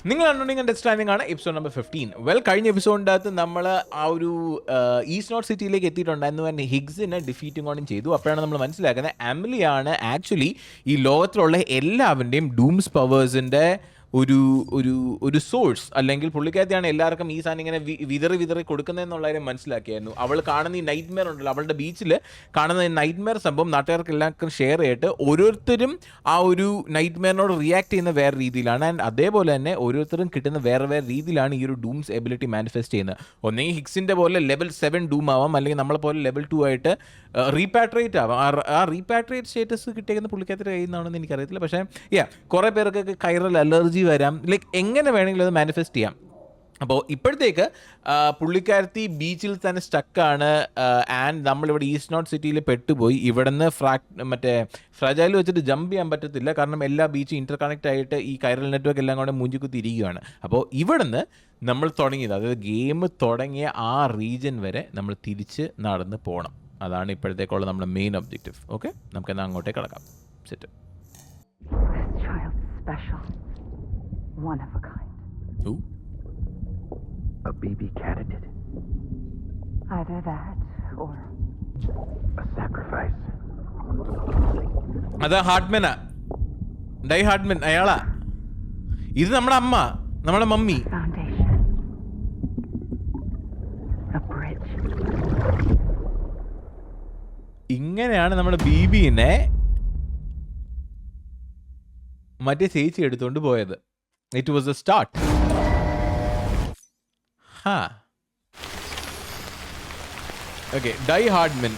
നിങ്ങൾ കണ്ടുകൊണ്ടിരിക്കുന്ന death standing ആണ് എപ്പിസോഡ് നമ്പർ 15. വെൽ, കഴിഞ്ഞ എപ്പിസോഡിൻ്റെ അകത്ത് നമ്മൾ ആ ഒരു ഈസ്റ്റ് നോട്ട് സിറ്റിയിലേക്ക് എത്തിയിട്ടുണ്ടായിരുന്നു. തന്നെ ഹിഗ്സിനെ ഡിഫീറ്റിംഗ് ഓൺ ചെയ്തു. അപ്പോഴാണ് നമ്മൾ മനസ്സിലാക്കുന്നത് അമിലിയാണ് ആക്ച്വലി ഈ ലോകത്തിലുള്ള എല്ലാവരുടെയും ഡൂംസ് പവേഴ്സിൻ്റെ ഒരു ഒരു ഒരു സോഴ്സ്, അല്ലെങ്കിൽ പുള്ളിക്കാരത്തെയാണ് എല്ലാവർക്കും ഈ സാധനം ഇങ്ങനെ വിതറി കൊടുക്കുന്നതെന്നുള്ള കാര്യം മനസ്സിലാക്കിയായിരുന്നു. അവൾ കാണുന്ന ഈ നൈറ്റ് മെയർ ഉണ്ടല്ലോ, അവളുടെ ബീച്ചിൽ കാണുന്ന ഈ നൈറ്റ് മെയർ സംഭവം നാട്ടുകാർക്ക് എല്ലാവർക്കും ഷെയർ ചെയ്തിട്ട് ഓരോരുത്തരും ആ ഒരു നൈറ്റ് മെയറിനോട് റിയാക്ട് ചെയ്യുന്ന വേറെ രീതിയിലാണ്. ആൻഡ് അതേപോലെ തന്നെ ഓരോരുത്തരും കിട്ടുന്ന വേറെ രീതിയിലാണ് ഈ ഒരു ഡൂംസ് എബിലിറ്റി മാനിഫെസ്റ്റ് ചെയ്യുന്നത്. ഒന്നെങ്കിൽ ഹിഗ്സിൻ്റെ പോലെ ലെവൽ 7 ഡൂം ആവാം, അല്ലെങ്കിൽ നമ്മളെ പോലെ ലെവൽ 2 ആയിട്ട് റീപാട്രിയേറ്റ് ആവാം. ആ റീപാട്രിയേറ്റ് സ്റ്റേറ്റസ് കിട്ടിയേക്കുന്ന പുള്ളിക്കാരത്തിൽ കഴിയുന്നതാണെന്ന് എനിക്കറിയത്തില്ല. പക്ഷേ കുറേ പേർക്കൊക്കെ കൈറൽ അലർജി വരാം, ലൈക്ക് എങ്ങനെ വേണമെങ്കിലും അത് മാനിഫെസ്റ്റ് ചെയ്യാം. അപ്പോൾ ഇപ്പോഴത്തേക്ക് പുള്ളിക്കാരത്തി ബീച്ചിൽ തന്നെ സ്റ്റക്കാണ്. ആൻഡ് നമ്മളിവിടെ ഈസ്റ്റ് നോട്ട് സിറ്റിയിൽ പെട്ടുപോയി. ഇവിടെ നിന്ന് മറ്റേ ഫ്രജൈൽ വെച്ചിട്ട് ജമ്പ് ചെയ്യാൻ പറ്റത്തില്ല, കാരണം എല്ലാ ബീച്ചും ഇൻ്റർ കണക്റ്റ് ആയിട്ട് ഈ കൈറൽ നെറ്റ്വർക്ക് എല്ലാം കൂടെ മൂഞ്ചിക്കുത്തി ഇരിക്കുകയാണ്. അപ്പോൾ ഇവിടുന്ന് നമ്മൾ തുടങ്ങിയത്, അതായത് ഗെയിം തുടങ്ങിയ ആ റീജിയൻ വരെ നമ്മൾ തിരിച്ച് നടന്ന് പോകണം. അതാണ് ഇപ്പോഴത്തേക്കുള്ള നമ്മുടെ മെയിൻ ഒബ്ജക്റ്റീവ്. ഓക്കെ, നമുക്കെന്നാൽ അങ്ങോട്ടേക്ക് കിടക്കാം. Set. One of a kind. Who? A BB candidate. Either that or a sacrifice. അതാ ഹാർട്ട്മാനാ, ഡൈ ഹാർട്ട്മാൻ അയാളാ. ഇത് നമ്മുടെ അമ്മ, നമ്മുടെ മമ്മി. foundation. A bridge. ഇങ്ങനെയാണ് നമ്മുടെ ബീബീനെ മറ്റേ ചേച്ചി എടുത്തുകൊണ്ട് പോയത്. It was a start. Okay, Die Hardman.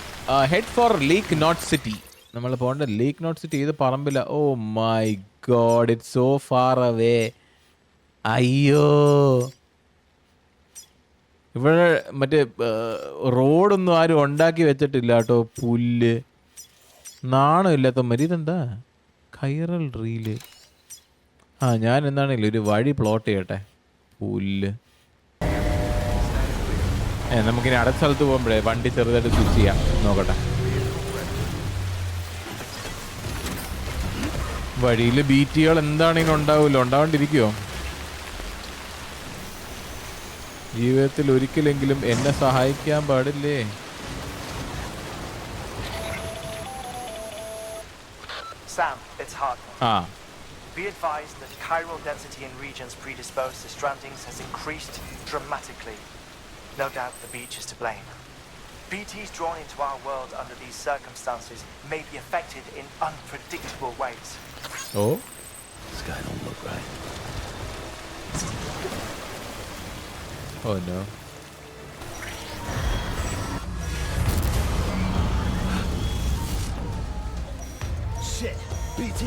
Head for Lake Knot City. നമ്മൾ പോകേണ്ട ലേക്ക് നോട്ട് സിറ്റി ഏത് പറമ്പില്ല. Oh my god, it's so far away. അയ്യോ, ഇവിടെ മറ്റേ റോഡൊന്നും ആരും ഉണ്ടാക്കി വെച്ചിട്ടില്ല കേട്ടോ. പുല്ല്, നാണം ഇല്ലാത്ത മരി. ഇതെന്താ കൈറൽ റീല്? ഞാൻ എന്താണെങ്കിലും ഒരു വഴി പ്ലോട്ട് ചെയ്യട്ടെ. പുല്ല്. നമുക്കിനി അടുത്ത സ്ഥലത്ത് പോകുമ്പോഴേ വണ്ടി ചെറുതായിട്ട് സ്വിച്ച് ചെയ്യാം. നോക്കട്ടെ. വഴിയിൽ ബീറ്റുകൾ എന്താണെങ്കിലും ഉണ്ടാവില്ല. ഉണ്ടാവാണ്ടിരിക്കുമോ? ജീവിതത്തിൽ ഒരിക്കലെങ്കിലും എന്നെ സഹായിക്കാൻ പാടില്ലേ? Sam, it's hard. Be advised that chiral density in regions predisposed to strandings has increased dramatically. No doubt the beach is to blame. BTs drawn into our world under these circumstances may be affected in unpredictable ways. Oh? This guy don't look right. Oh no. Shit! BT!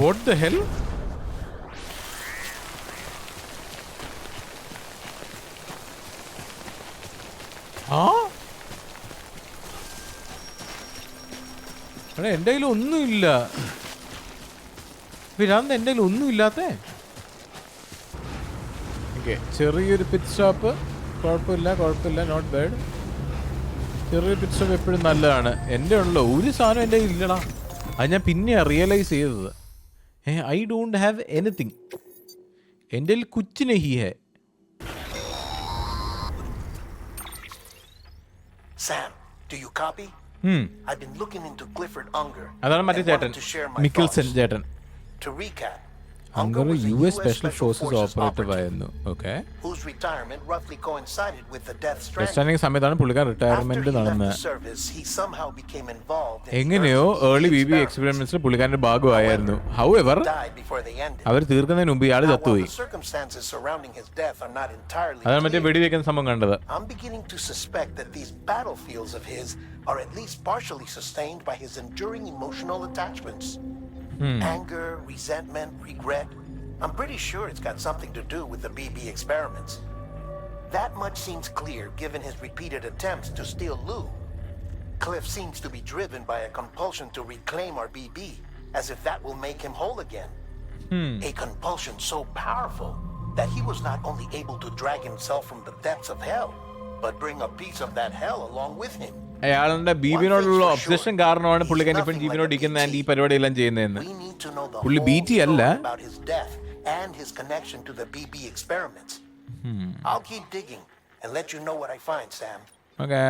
What the hell? എൻ്റെ കയ്യിൽ ഒന്നുമില്ല. പിന്നെ എൻ്റെ കയ്യിൽ ഒന്നുമില്ലാത്തേ. Okay, ചെറിയൊരു pit stop. കുഴപ്പമില്ല, not bad. ചെറിയ picture എപ്പോഴും നല്ലതാണ്. എൻ്റെ ഉള്ളോ ഒരു സാധനം എൻ്റെ ഇല്ലടാ. അത് ഞാൻ പിന്നെ റിയലൈസ് ചെയ്തത്. I don't have anything. എൻ്റെ കുച്ച് നഹി ഹേ. Sam, do you copy? I've been looking into Clifford Unger. അതാണ് മറ്റേ and ചേട്ടൻ, wanted to share my Mickelson thoughts. ചേട്ടൻ. To recap, Unger was a US US special forces operative ആയിരുന്നു. Okay. whose retirement roughly coincided with the Death death Stranding. Standing സമയത്താണ് പുള്ളിക്കാരൻ After retirement he left നടന്നത്. the service, he somehow became involved in എങ്ങനെയോ the early BB BB എക്സ്പെരിമെന്റ്സിൽ പുള്ളിക്കാരൻ്റെ ഭാഗമായിരുന്നു. However died before they ended. അവർ തീർക്കുന്നതിന് മുമ്പ് ഇയാൾ Now, while ചത്തുപോയി. the circumstances surrounding his death are not entirely അതാണ് മറ്റേ clear, വെടിവെക്കുന്ന സംഭവം കണ്ടത്. I'm beginning to suspect that these battlefields of his are at least partially sustained by his enduring emotional attachments. Anger, resentment, regret. I'm pretty sure it's got something to do with the BB experiments. That much seems clear given his repeated attempts to steal Lou. Cliff seems to be driven by a compulsion to reclaim our BB, as if that will make him whole again. A compulsion so powerful that he was not only able to drag himself from the depths of hell, but bring a piece of that hell along with him. അയാളുടെ ബീബിനോടുള്ള obsession കാരണമാണ് പുള്ളിക്കാരൻ ഇപ്പം ജീവനോട് ഇരിക്കുന്ന ഈ പരിപാടിയെല്ലാം ചെയ്യുന്നതെന്ന്. We need to know the പുള്ളി whole BT അല്ല. story about his death and his connection to the BB experiments. I'll keep digging and let you know what I find, Sam. Okay.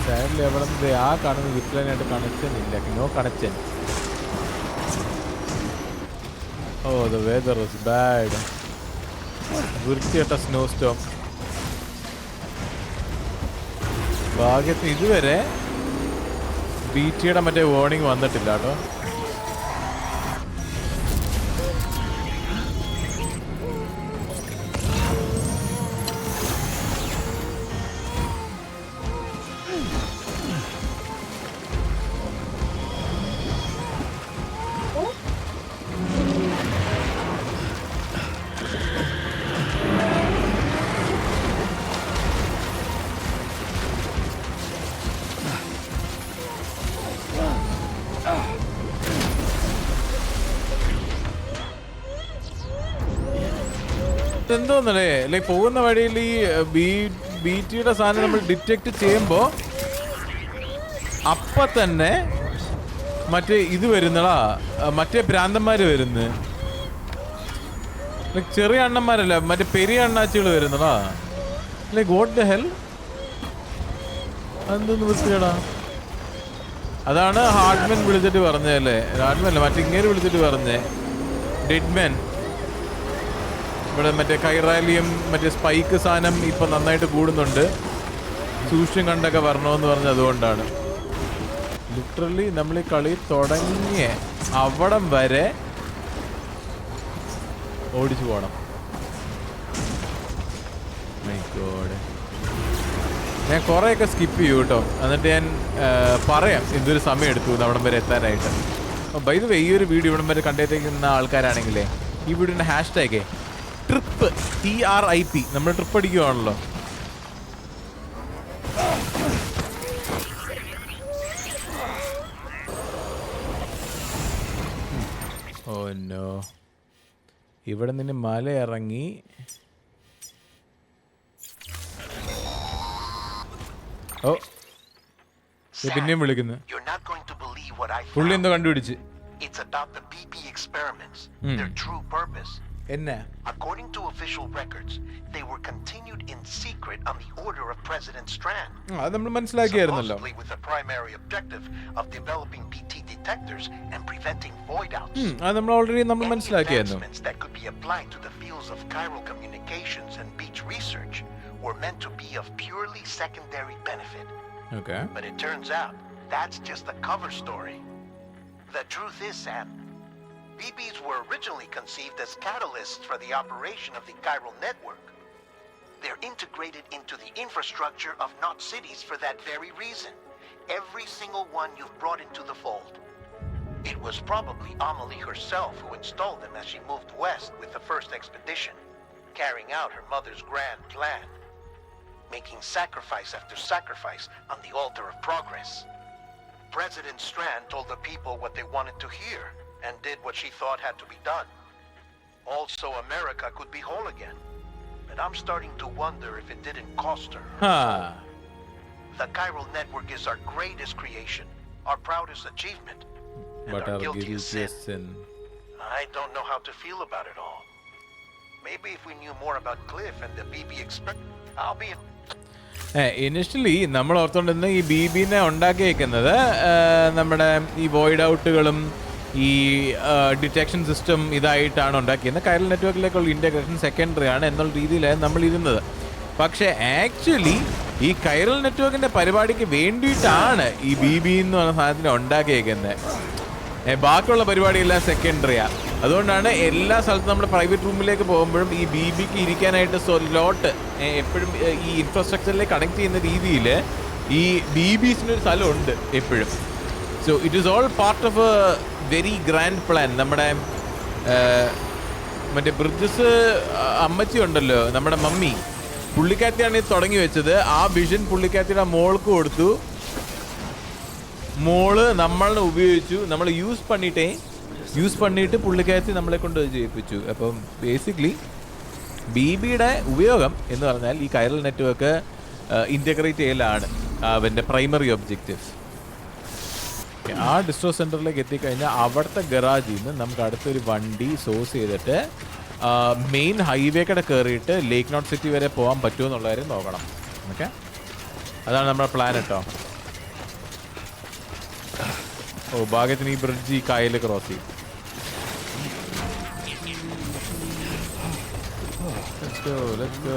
സൈഡിൽ എവിടെ നിന്ന് ആ കാണുന്ന വിപ്ലനായിട്ട് കണക്ഷൻ ഇല്ല. No connection. Oh the weather was bad. വൃത്തികെട്ട snow storm. ഭാഗ്യത്തിന് ഇതുവരെ BTയുടെ മറ്റേ വാർണിംഗ് വന്നിട്ടില്ല കേട്ടോ. എന്തോന്നല്ലേ ലൈക്ക് പോകുന്ന വഴിയിൽ ഈ BTയുടെ സാധനം നമ്മൾ ഡിറ്റക്ട് ചെയ്യുമ്പോൾ അപ്പം തന്നെ മറ്റേ ഇത് വരുന്നടാ, മറ്റേ ഭ്രാന്തന്മാർ വരുന്നു. ലൈക്ക് ചെറിയ അണ്ണന്മാരല്ല, മറ്റേ പെരിയ അണ്ണാച്ചികൾ വരുന്നടാ. ലൈക്ക് വാട്ട് ദ ഹെൽ, അതെന്തോന്ന് വൃത്തിയടാ. അതാണ് ഹാർഡ്മെൻ വിളിച്ചിട്ട് പറഞ്ഞതല്ലേ, ഹാർഡ്മെൻ മറ്റേ ഇങ്ങനെ വിളിച്ചിട്ട് പറഞ്ഞേ ഡെഡ്മെൻ. ഇവിടെ മറ്റേ കൈറാലിയം മറ്റേ സ്പൈക്ക് സാധനം ഇപ്പം നന്നായിട്ട് കൂടുന്നുണ്ട്, സൂക്ഷ്യം കണ്ടൊക്കെ വരണമെന്ന് പറഞ്ഞത് അതുകൊണ്ടാണ്. ലിറ്ററലി നമ്മൾ ഈ കളി തുടങ്ങിയ അവിടം വരെ ഓടിച്ചു പോകണം. ഞാൻ കുറേയൊക്കെ സ്കിപ്പ് ചെയ്യും കേട്ടോ, എന്നിട്ട് ഞാൻ പറയാം എന്തൊരു സമയം എടുത്തു അവിടം വരെ എത്താനായിട്ട്. ബൈ ദ വേ, ഈ ഒരു വീഡിയോ ഇവിടം വരെ കണ്ടേക്കുന്ന ആൾക്കാരാണെങ്കിലേ ഈ വീഡിയോൻ്റെ ഹാഷ്ടാഗേ ട്രിപ്പ് TRIP, നമ്മൾ ട്രിപ്പ് അടിക്കുവാണല്ലോ. ഓ നോ, ഇവിടെ നിന്ന് മല ഇറങ്ങി ഓ പിന്നെയും വിളിക്കുന്നു. പുള്ളി എന്തോ കണ്ടുപിടിച്ച്. It's about the BB experiments, their true purpose. എന്നാ? According to official records, they were continued in secret on the order of President Strand. അത് നമ്മൾ മനസ്സിലാക്കിയായിരുന്നല്ലോ. Supposedly with the primary objective of developing BT detectors and preventing void outs. അത് നമ്മൾ already നമ്മൾ മനസ്സിലാക്കിയായിരുന്നു. Advancements that could be applied to the fields of chiral communications and beach research were meant to be of purely secondary benefit. Okay. But it turns out that's just the cover story. The truth is, Sam, BBs were originally conceived as catalysts for the operation of the chiral network. They're integrated into the infrastructure of not cities for that very reason. Every single one you've brought into the fold. It was probably Amelie herself who installed them as she moved west with the first expedition, carrying out her mother's grand plan, making sacrifice after sacrifice on the altar of progress. President Strand told the people what they wanted to hear and did what she thought had to be done. Also, America could be whole again. But I'm starting to wonder if it didn't cost her. The Chiral Network is our greatest creation, our proudest achievement, and But our our guiltiest sin. sin. I don't know how to feel about it all. Maybe if we knew more about Cliff and the BB experiment, I'll be... initially നമ്മൾ ഓർത്തുകൊണ്ടിരുന്ന ഈ BBനെ ഉണ്ടാക്കിയേക്കുന്നത് നമ്മുടെ ഈ void ഔട്ടുകളും ഈ detection system ഇതായിട്ടാണ് ഉണ്ടാക്കിയത്. Chiral നെറ്റ്വർക്കിലേക്കുള്ള integration secondary ആണ് എന്നുള്ള രീതിയിലാണ് നമ്മൾ ഇരുന്നത്. പക്ഷേ ആക്ച്വലി ഈ കൈറൽ നെറ്റ്വർക്കിൻ്റെ പരിപാടിക്ക് വേണ്ടിയിട്ടാണ് ഈ BB എന്ന് പറഞ്ഞ സാധനത്തിനെ ഉണ്ടാക്കിയേക്കുന്നത്. ബാക്കിയുള്ള പരിപാടിയെല്ലാം സെക്കൻഡറിയാണ്. അതുകൊണ്ടാണ് എല്ലാ സ്ഥലത്തും നമ്മുടെ പ്രൈവറ്റ് റൂമിലേക്ക് പോകുമ്പോഴും ഈ BBക്ക് ഇരിക്കാനായിട്ട് സ്ലോട്ട് എപ്പോഴും ഈ ഇൻഫ്രാസ്ട്രക്ചറിലേക്ക് കണക്ട് ചെയ്യുന്ന രീതിയിൽ ഈ BBസിനൊരു സ്ഥലമുണ്ട് എപ്പോഴും. So it is all part of A very grand plan. നമ്മുടെ മറ്റേ ബ്രിഡ്ജസ് അമ്മച്ചി ഉണ്ടല്ലോ, നമ്മുടെ മമ്മി, പുള്ളിക്കാത്തിയാണ് ഇത് തുടങ്ങി വെച്ചത്. ആ വിഷൻ പുള്ളിക്കാത്തിയുടെ മോൾക്ക് കൊടുത്തു. മോള് നമ്മളെ ഉപയോഗിച്ചു, നമ്മൾ യൂസ് பண்ணிட்டு പുള്ളിക്കാത്തി നമ്മളെ കൊണ്ട് ചെയ്യിപ്പിച്ചു. അപ്പം ബേസിക്കലി BBയുടെ ഉപയോഗം എന്ന് പറഞ്ഞാൽ ഈ കൈറൽ നെറ്റ്വർക്ക് ഇൻ്റഗ്രേറ്റ് ചെയ്യലാണ് അവൻ്റെ പ്രൈമറി ഒബ്ജക്റ്റീവ്. ആ ഡിസ്ട്രോ സെൻറ്ററിലേക്ക് എത്തിക്കഴിഞ്ഞാൽ അവിടുത്തെ ഗറാജിൽ നിന്ന് നമുക്ക് അടുത്തൊരു വണ്ടി സോഴ്സ് ചെയ്തിട്ട് മെയിൻ ഹൈവേക്കടെ കയറിയിട്ട് ലേക്ക് നോട്ട് സിറ്റി വരെ പോകാൻ പറ്റുമോ എന്നുള്ള കാര്യം നോക്കണം. ഓക്കെ, അതാണ് നമ്മുടെ പ്ലാൻ കേട്ടോ. ഓ, ഭാഗ്യത്തിന് ഈ ബ്രിഡ്ജ് ഈ കായൽ ക്രോസ് ചെയ്യും. Let's go.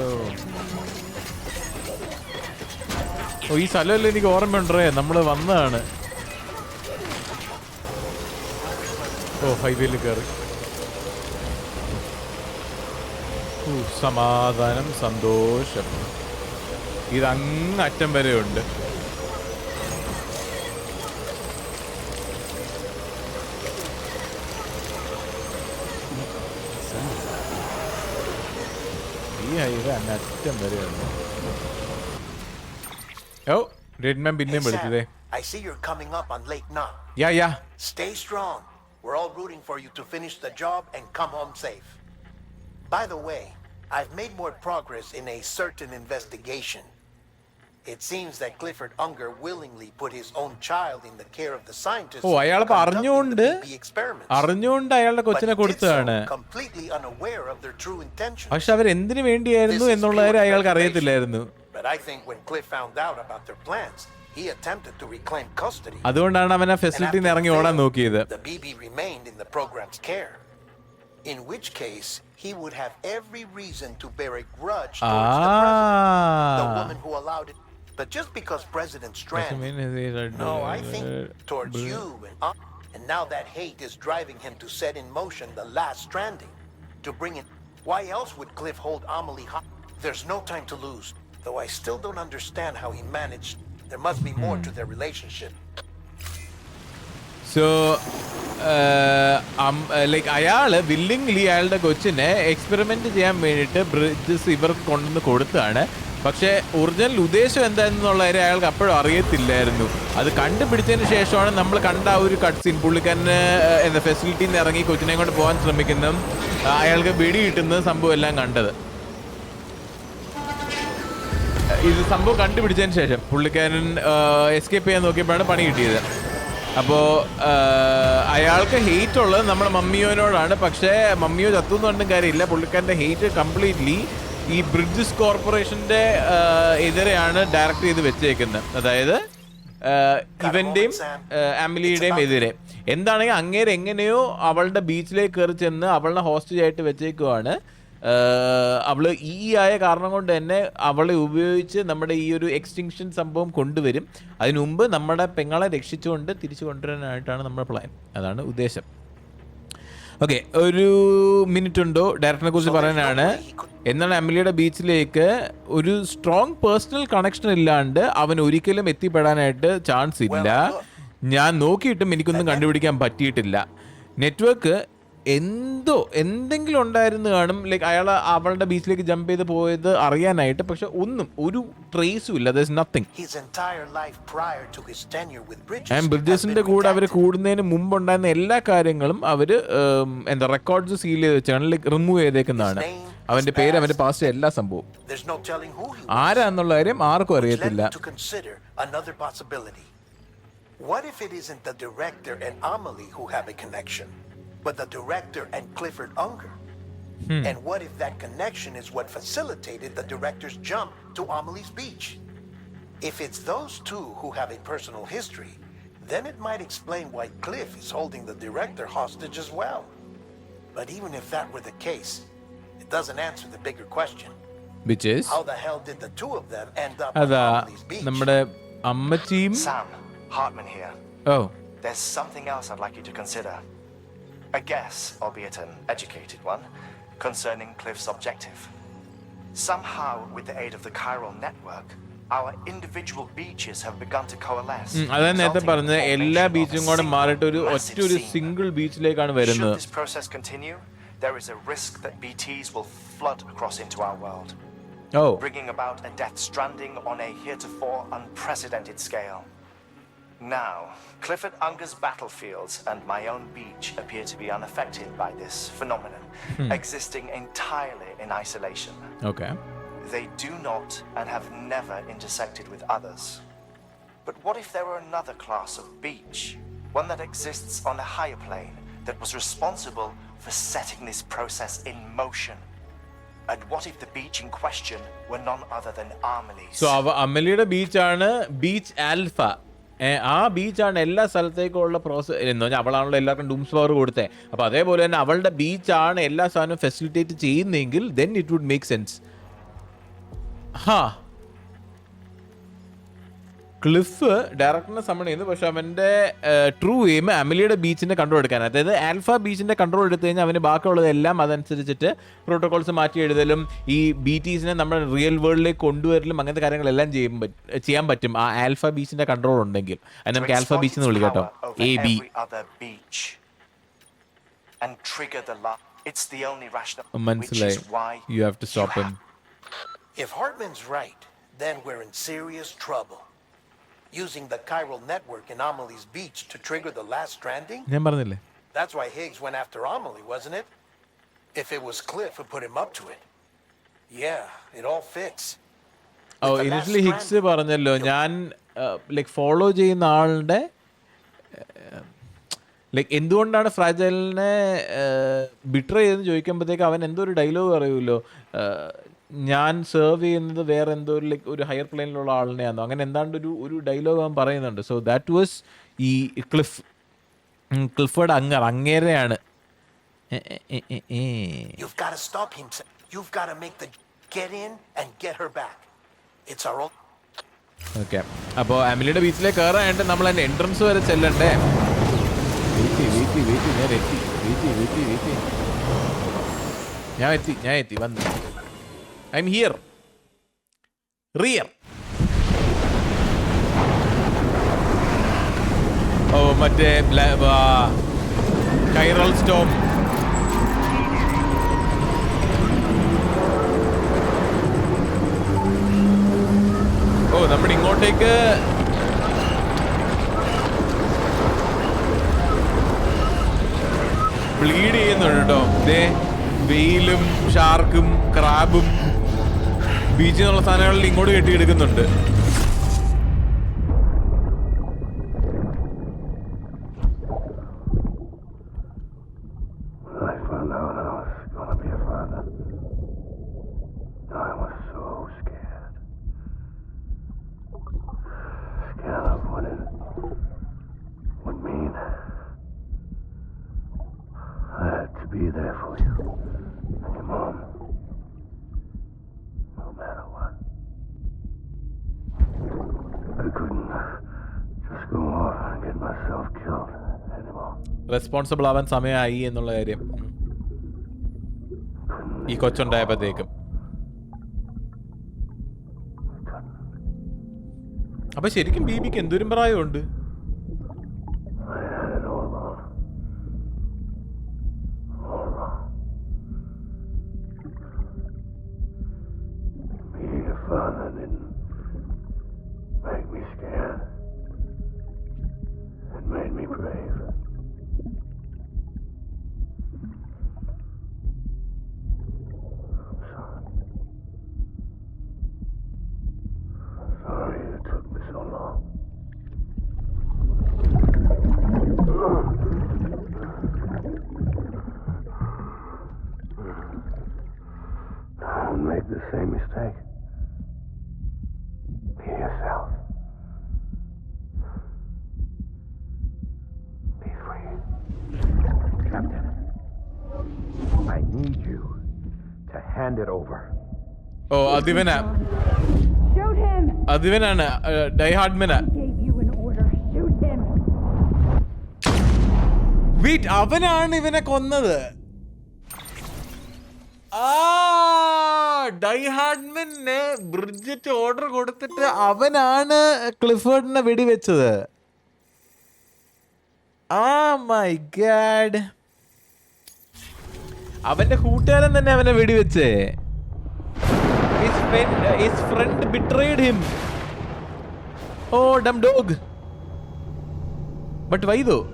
ഓ, ഈ സ്ഥലമല്ലേ എനിക്ക് ഓർമ്മയുണ്ടേ, നമ്മൾ വന്നതാണ്. ഓ, ഹൈവേയിൽ കയറി. സമാധാനം, സന്തോഷം. ഇതങ്ങ് അറ്റം വരെ ഉണ്ട്. ഈ ഹൈവേ അങ്ങറ്റം വരെ ഉണ്ട്. ഓ, റെഡ്മാൻ പിന്നെയും വിളിച്ചതേ. I see you're coming up on Lake Nod. Yeah. Stay strong. We're all rooting for you to finish the job and come home safe. By the way, I've made more progress in a certain investigation. It seems that Clifford Unger willingly put his own child in the care of the scientists. ഓ, അയാളപ്പോൾ അറിഞ്ഞുകൊണ്ട് അയാളുടെ കൊച്ചിനെ കൊടുത്തതാണ്. Completely unaware of their true intentions. പക്ഷെ അവർ എന്തിനു വേണ്ടിയായിരുന്നു എന്നുള്ള കാര്യം അയാൾക്ക് അറിയത്തില്ലായിരുന്നു. But I think when Cliff found out about their plans, he attempted to reclaim custody. അതുകൊണ്ടാണ് അവൻ ആ ഫെസിലിറ്റിയിൽ നിന്ന് ഇറങ്ങി ഓടാൻ നോക്കിയത്. The BB remained in the program's care. In which case, he would have every reason to bear a grudge towards the president, the woman who allowed it. But just because President Strand, no, I think towards you and now that hate is driving him to set in motion the last stranding, to bring in. Why else would Cliff hold Amelie hot? There's no time to lose, though I still don't understand how he managed. There must be more to their relationship. So, like അയാള് willingly അയാളുടെ കൊച്ചിനെ experiment ചെയ്യാൻ വേണ്ടിയിട്ട് bridges ഇവർക്ക് കൊണ്ടുവന്ന് കൊടുത്തതാണ്. പക്ഷേ original ഉദ്ദേശം എന്താണെന്നുള്ള കാര്യം അയാൾക്ക് അപ്പോഴും അറിയത്തില്ലായിരുന്നു. അത് കണ്ടുപിടിച്ചതിന് ശേഷമാണ് നമ്മൾ കണ്ട ആ ഒരു കട്ട് സീൻ. പുള്ളിക്കാരന് എന്താ ഫെസിലിറ്റിയിൽ നിന്ന് ഇറങ്ങി കൊച്ചിനെ കൊണ്ട് പോകാൻ ശ്രമിക്കുന്നതും അയാൾക്ക് വെടി കിട്ടുന്ന സംഭവം എല്ലാം കണ്ടത്. ഇത് സംഭവം കണ്ടുപിടിച്ചതിന് ശേഷം പുള്ളിക്കാരൻ എസ്കേപ്പ് ചെയ്യാൻ നോക്കിയപ്പോഴാണ് പണി കിട്ടിയത്. അപ്പോൾ അയാൾക്ക് ഹെയ്റ്റ് ഉള്ളത് നമ്മുടെ മമ്മിയോനോടാണ്. പക്ഷേ മമ്മിയോ ചത്തുന്നു കൊണ്ടും കാര്യമില്ല. പുള്ളിക്കാരൻ്റെ ഹെയ്റ്റ് കംപ്ലീറ്റ്ലി ഈ ബ്രിഡ്ജസ് കോർപ്പറേഷൻ്റെ എതിരെയാണ് ഡയറക്റ്റ് ചെയ്ത് വെച്ചേക്കുന്നത്. അതായത് ഇവൻ്റെയും ആമിലിയുടെയും എതിരെ. എന്താണെങ്കിൽ അങ്ങേരെ എങ്ങനെയോ അവളുടെ ബീച്ചിലേക്ക് കയറി ചെന്ന് അവളുടെ ഹോസ്റ്റേജ് ആയിട്ട് വെച്ചേക്കുവാണ്. അവൾ ഈ ആയ കാരണം കൊണ്ട് തന്നെ അവളെ ഉപയോഗിച്ച് നമ്മുടെ ഈ ഒരു എക്സ്റ്റിങ്ഷൻ സംഭവം കൊണ്ടുവരും. അതിനു മുമ്പ് നമ്മുടെ പെങ്ങളെ രക്ഷിച്ചുകൊണ്ട് തിരിച്ചു കൊണ്ടുവരാനായിട്ടാണ് നമ്മുടെ പ്ലാൻ. അതാണ് ഉദ്ദേശം. ഓക്കെ, ഒരു മിനിറ്റ് ഉണ്ടോ ഡയറക്ടറിനെ കുറിച്ച് പറയാനാണ്. എന്നാണ് അമിലിയുടെ ബീച്ചിലേക്ക് ഒരു സ്ട്രോങ് പേഴ്സണൽ കണക്ഷൻ ഇല്ലാണ്ട് അവൻ ഒരിക്കലും എത്തിപ്പെടാനായിട്ട് ചാൻസ് ഇല്ല. ഞാൻ നോക്കിയിട്ടും എനിക്കൊന്നും കണ്ടുപിടിക്കാൻ പറ്റിയിട്ടില്ല. നെറ്റ്വർക്ക് എന്തെങ്കിലും ഉണ്ടായിരുന്നു കാണും. ലൈക്ക് അയാൾ അവളുടെ ബീച്ചിലേക്ക് ജമ്പ് ചെയ്ത് പോയത് അറിയാനായിട്ട്. പക്ഷെ ഒരു ട്രേസും ഇല്ല. There's nothing. ബ്രിഡ്ജസിന്റെ കൂടെ അവർ കൂടുന്നതിന് മുമ്പ് ഉണ്ടായിരുന്ന എല്ലാ കാര്യങ്ങളും അവര് റെക്കോർഡ്സ് സീൽ ചെയ്ത് വെച്ചാണ്, ലൈക്ക് റിമൂവ് ചെയ്തേക്കുന്നതാണ്. അവന്റെ പേര്, അവന്റെ പാസ്റ്റ്, എല്ലാ സംഭവം. ആരാന്നുള്ള കാര്യം ആർക്കും അറിയത്തില്ല. What if it isn't the director and Amelie who have a connection, but the director and Clifford Unger? And what if that connection is what facilitated the director's jump to Amelie's beach? If it's those two who have a personal history, then it might explain why Cliff is holding the director hostage as well. But even if that were the case, it doesn't answer the bigger question. Which is? How the hell did the two of them end up on Amelie's beach? നമ്മുടെ അമ്മച്ചിയും Sam, Hartman here. Oh. There's something else I'd like you to consider. A guess, albeit an educated one, concerning Cliff's objective. Somehow, with the aid of the Chiral Network, our individual beaches have begun to coalesce. അതാണ് നേരത്തെ പറഞ്ഞത്, എല്ലാ ബീച്ചും കൂടെ മാറിയിട്ട് ഒരു single ബീച്ചിലേക്കാണ് വരുന്നത്. Should this process continue, there is a risk that BTs will flood across into our world, bringing about a Death Stranding on a heretofore unprecedented scale. Now, Clifford Unger's battlefields and my own beach appear to be unaffected by this phenomenon, existing entirely in isolation. Okay. They do not and have never intersected with others. But what if there were another class of beach, one that exists on a higher plane, that was responsible for setting this process in motion? And what if the beach in question were none other than Amelie's? So, അമലിയുടെ ബീച്ചാണ് beach alpha. ആ ബീച്ചാണ് എല്ലാ സ്ഥലത്തേക്കുള്ള process എന്ന് പറഞ്ഞാൽ അവളാണല്ലോ എല്ലാവർക്കും dooms power കൊടുത്തത്. അപ്പോൾ അതേപോലെ തന്നെ അവളുടെ ബീച്ചാണ് എല്ലാ സാധനവും ഫെസിലിറ്റേറ്റ് ചെയ്യുന്നതെങ്കിൽ then it would make sense. Cliff ഡയറക്ടറിനെ സമ്മൺ ചെയ്യുന്നു, പക്ഷെ അവൻ്റെ ട്രൂ എയിം അമലിയുടെ ബീച്ചിൻ്റെ കൺട്രോൾ എടുക്കാനാണ്. അതായത് ആൽഫ ബീച്ചിൻ്റെ കൺട്രോൾ എടുത്തു കഴിഞ്ഞാൽ അവന് ബാക്കിയുള്ളതെല്ലാം അതനുസരിച്ചിട്ട് പ്രോട്ടോകോൾസ് മാറ്റി എഴുതലും ഈ BTസിനെ നമ്മുടെ റിയൽ വേൾഡിലേക്ക് കൊണ്ടുവരലും അങ്ങനത്തെ കാര്യങ്ങളെല്ലാം ചെയ്യാൻ പറ്റും ആ ആൽഫ ബീച്ചിൻ്റെ കൺട്രോൾ ഉണ്ടെങ്കിൽ. അത് നമുക്ക് ആൽഫ ബീച്ച് എന്ന് വിളിക്കാം കേട്ടോ. AB. മനസ്സിലായി. You have to stop him. If Hartman's right, then we're in serious trouble. Using the Chiral Network in Amelie's beach to trigger the last stranding? ഞാൻ പറഞ്ഞില്ലേ? That's why Higgs went after Amelie, wasn't it? If it was Cliff who put him up to it. Yeah, it all fits. Initially Higgs പറഞ്ഞല്ലോ, ഞാൻ like follow ചെയ്യുന്ന ആളുടെ like എന്തുകൊണ്ടാണ് ഫ്രാജൈലിനെ betray ചെയ്തെന്ന് ചോദിക്കുമ്പോഴത്തേക്ക് അവൻ എന്തോ ഒരു ഡയലോഗ് പറയുമല്ലോ, ഞാൻ സെർവ് ചെയ്യുന്നത് വേറെ എന്തോ ലൈക്ക് ഒരു ഹയർ പ്ലെയിനിലുള്ള ആളിനെയാണോ, അങ്ങനെ എന്താണ്ട് ഒരു ഡയലോഗ് അവൻ പറയുന്നുണ്ട്. സോ ദാറ്റ് വാസ് ഈ ക്ലിഫോർഡ് അങ്ങേരെയാണ്. ഓക്കെ, അപ്പോൾ അമിലിയുടെ ബീച്ചിലേക്ക് കയറാനായിട്ട് നമ്മൾ അതിൻ്റെ എൻട്രൻസ് വരെ ചെല്ലണ്ടേ? ഞാൻ എത്തി വന്നു. I'm here. Rear. മറ്റേ Chiral Storm. നമ്മുടെ ഇങ്ങോട്ടേക്ക് ബ്ലീഡ് ചെയ്യുന്നുണ്ട് കേട്ടോ. വെയിലും ഷാർക്കും ക്രാബും ബീച്ചിൽ നിന്നുള്ള സാധനങ്ങളിൽ ഇങ്ങോട്ട് കെട്ടിയെടുക്കുന്നുണ്ട്. റെസ്പോൺസിബിൾ ആവാൻ സമയമായി എന്നുള്ള കാര്യം ഈ കൊച്ചുണ്ടായപ്പോഴത്തേക്കും. അപ്പൊ ശരിക്കും ബീബിക്ക് എന്തൊരു പ്രായമുണ്ട്? Don't make the same mistake. Be yourself. Be free. Captain, I need you to hand it over. Oh, Adivana. Shoot him! Adivanana, Die Hardmana. Gave you an order. Shoot him! Wait, അവനാണ് ഇവനെ കൊന്നത്. Dye ഹാർഡ്മന് Bridget order കൊടുത്തിട്ട് അവനാണ് ക്ലിഫേർഡിനെ വെടിവെച്ചത്. My God, അവന്റെ കൂട്ടുകാരൻ തന്നെ അവനെ വെടിവെച്ചേ. His friend betrayed him. Oh, dumb dog. But why though?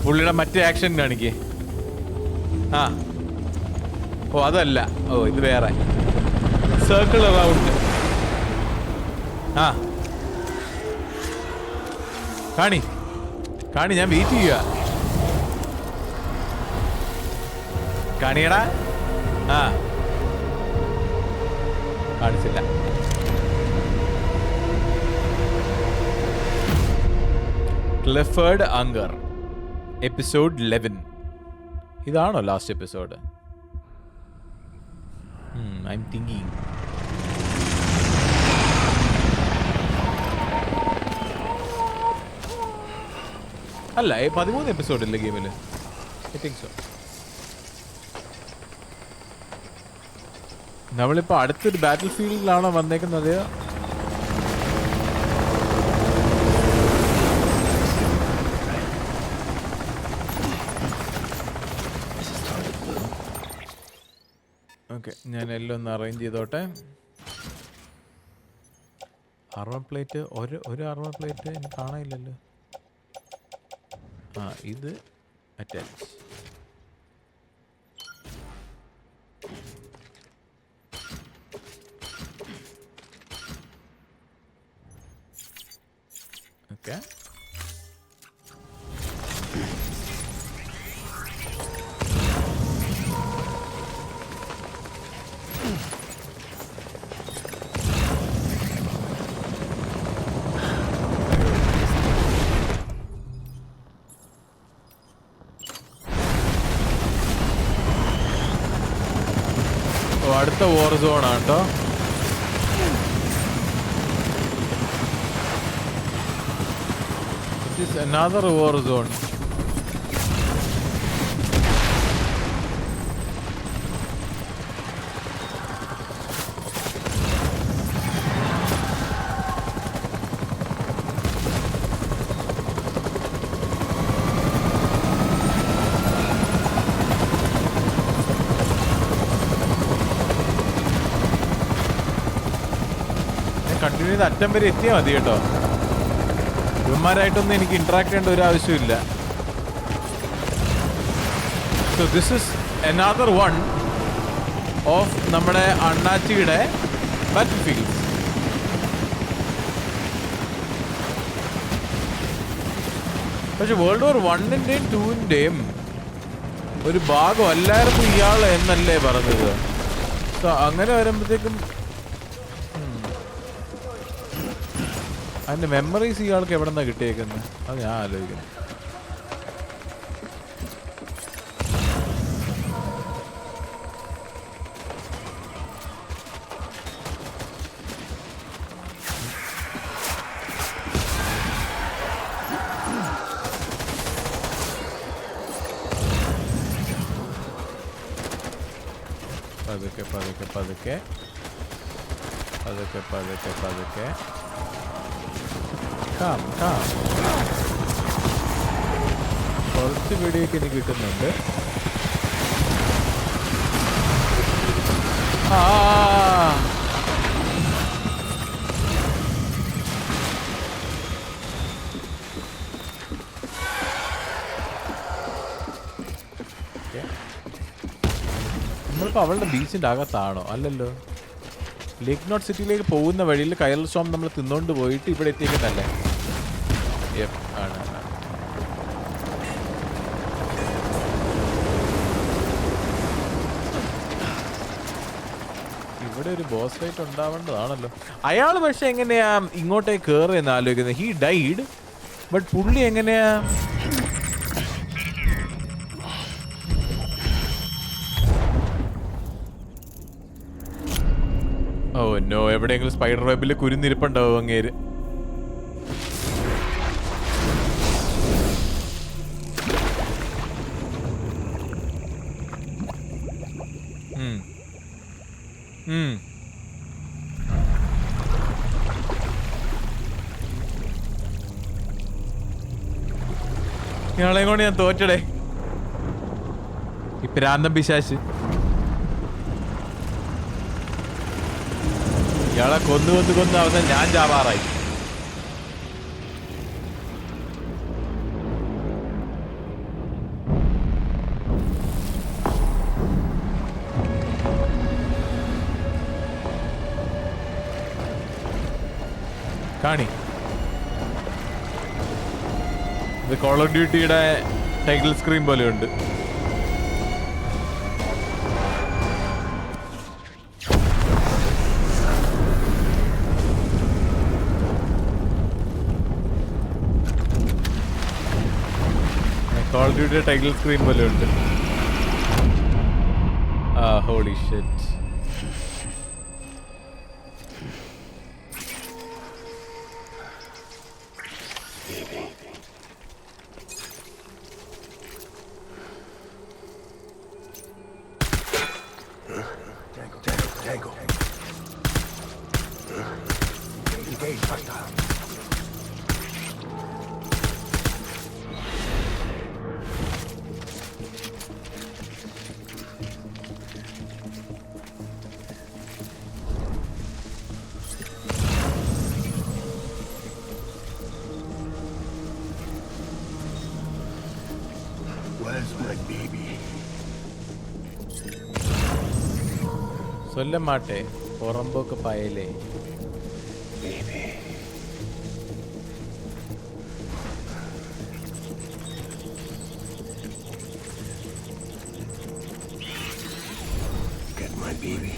പുള്ളിയുടെ മറ്റേ ആക്ഷൻ കാണിക്കേ. ഓ അതല്ല, ഓ ഇത് വേറെ. Circle around. കാണി കാണി, ഞാൻ വെയിറ്റ് ചെയ്യുക. കാണിയടാ. കാണിച്ചില്ല. Clifford anger, episode 11. ഇതാണോ last episode? I M thinking. അല്ല, 13 എപ്പിസോഡ് ഇല്ലേ ഗെയിമിൽ? I think so. നമ്മളിപ്പോൾ അടുത്തൊരു ബാറ്റിൽ ഫീൽഡിലാണോ വന്നേക്കുന്നത്? ഓക്കെ, ഞാൻ എല്ലാം ഒന്ന് അറേഞ്ച് ചെയ്തോട്ടെ. ആർമർ പ്ലേറ്റ്, ഒരു ആർമർ പ്ലേറ്റ് എനിക്ക് കാണാനില്ലല്ലോ. ഇത് അറ്റാച്ച്. ഓക്കെ, അടുത്ത വാർ സോൺ ആണ് കേട്ടോ. It is another war zone. Continue ചെയ്ത് അറ്റം വരെ എത്തിയാൽ മതി കേട്ടോ. ഇവന്മാരായിട്ടൊന്നും എനിക്ക് ഇന്ററാക്ട് ചെയ്യേണ്ട ഒരു ആവശ്യമില്ല. So this is another one of നമ്മുടെ അണ്ണാച്ചിയുടെ ബാറ്റിൽ ഫീൽഡ്സ്. പക്ഷെ വേൾഡ് വാർ 1-ന്റെയും 2-ന്റെയും ഒരു ഭാഗം അല്ലായിരുന്നു ഇയാൾ എന്നല്ലേ പറഞ്ഞത്. സോ അങ്ങനെ വരുമ്പോഴത്തേക്കും അതിൻ്റെ മെമ്മറീസ് ഇയാൾക്ക് എവിടെ നിന്നാണ് കിട്ടിയേക്കുന്നത്? അത് ഞാൻ ആലോചിക്കുന്നു. പതുക്കെ പതുക്കെ പതുക്കെ പതുക്കെ പതുക്കെ പതുക്കെ. കുറച്ച് വെടിയൊക്കെ എനിക്ക് കിട്ടുന്നുണ്ട്. നമ്മളിപ്പോൾ അവളുടെ ബീച്ചിൻ്റെ അകത്താണോ? അല്ലല്ലോ. ലേക്ക് നോട്ട് സിറ്റിയിലേക്ക് പോകുന്ന വഴിയിൽ കയൽ സ്റ്റോം നമ്മൾ തിന്നുകൊണ്ട് പോയിട്ട് ഇവിടെ എത്തിക്കുന്നല്ലേ? ആണ്. ഇവിടെ ഒരു ബോസ് ഫൈറ്റ് ഉണ്ടാവേണ്ടതാണല്ലോ. അയാൾ പക്ഷെ എങ്ങനെയാ ഇങ്ങോട്ടേക്ക് കയറിയെന്ന് ആലോചിക്കുന്നത്? ഹി ഡൈഡ്, ബട്ട് പുള്ളി എങ്ങനെയാ? ഓ നോ, എവിടെയെങ്കിലും സ്പൈഡർ വെബിൽ കുരുന്നിരിപ്പുണ്ടാവും അങ്ങേര്. ഇയാളെയും കൊണ്ട് ഞാൻ തോറ്റടേ, ഈ പ്രാന്തം പിശാച്ച്. ഇയാളെ കൊന്ന് അവസാനം ഞാൻ ചാവാറായി. കാണി, ഇത് കോൾ ഓഫ് ഡ്യൂട്ടിയുടെ ടൈറ്റിൽ സ്ക്രീൻ പോലെയുണ്ട്. കോൾ ഓഫ് ഡ്യൂട്ടിയുടെ ടൈറ്റിൽ സ്ക്രീൻ പോലെയുണ്ട്. Holy shit. சொல்ல மாட்டேன் புறம்போக்கு பயலே. Get my baby.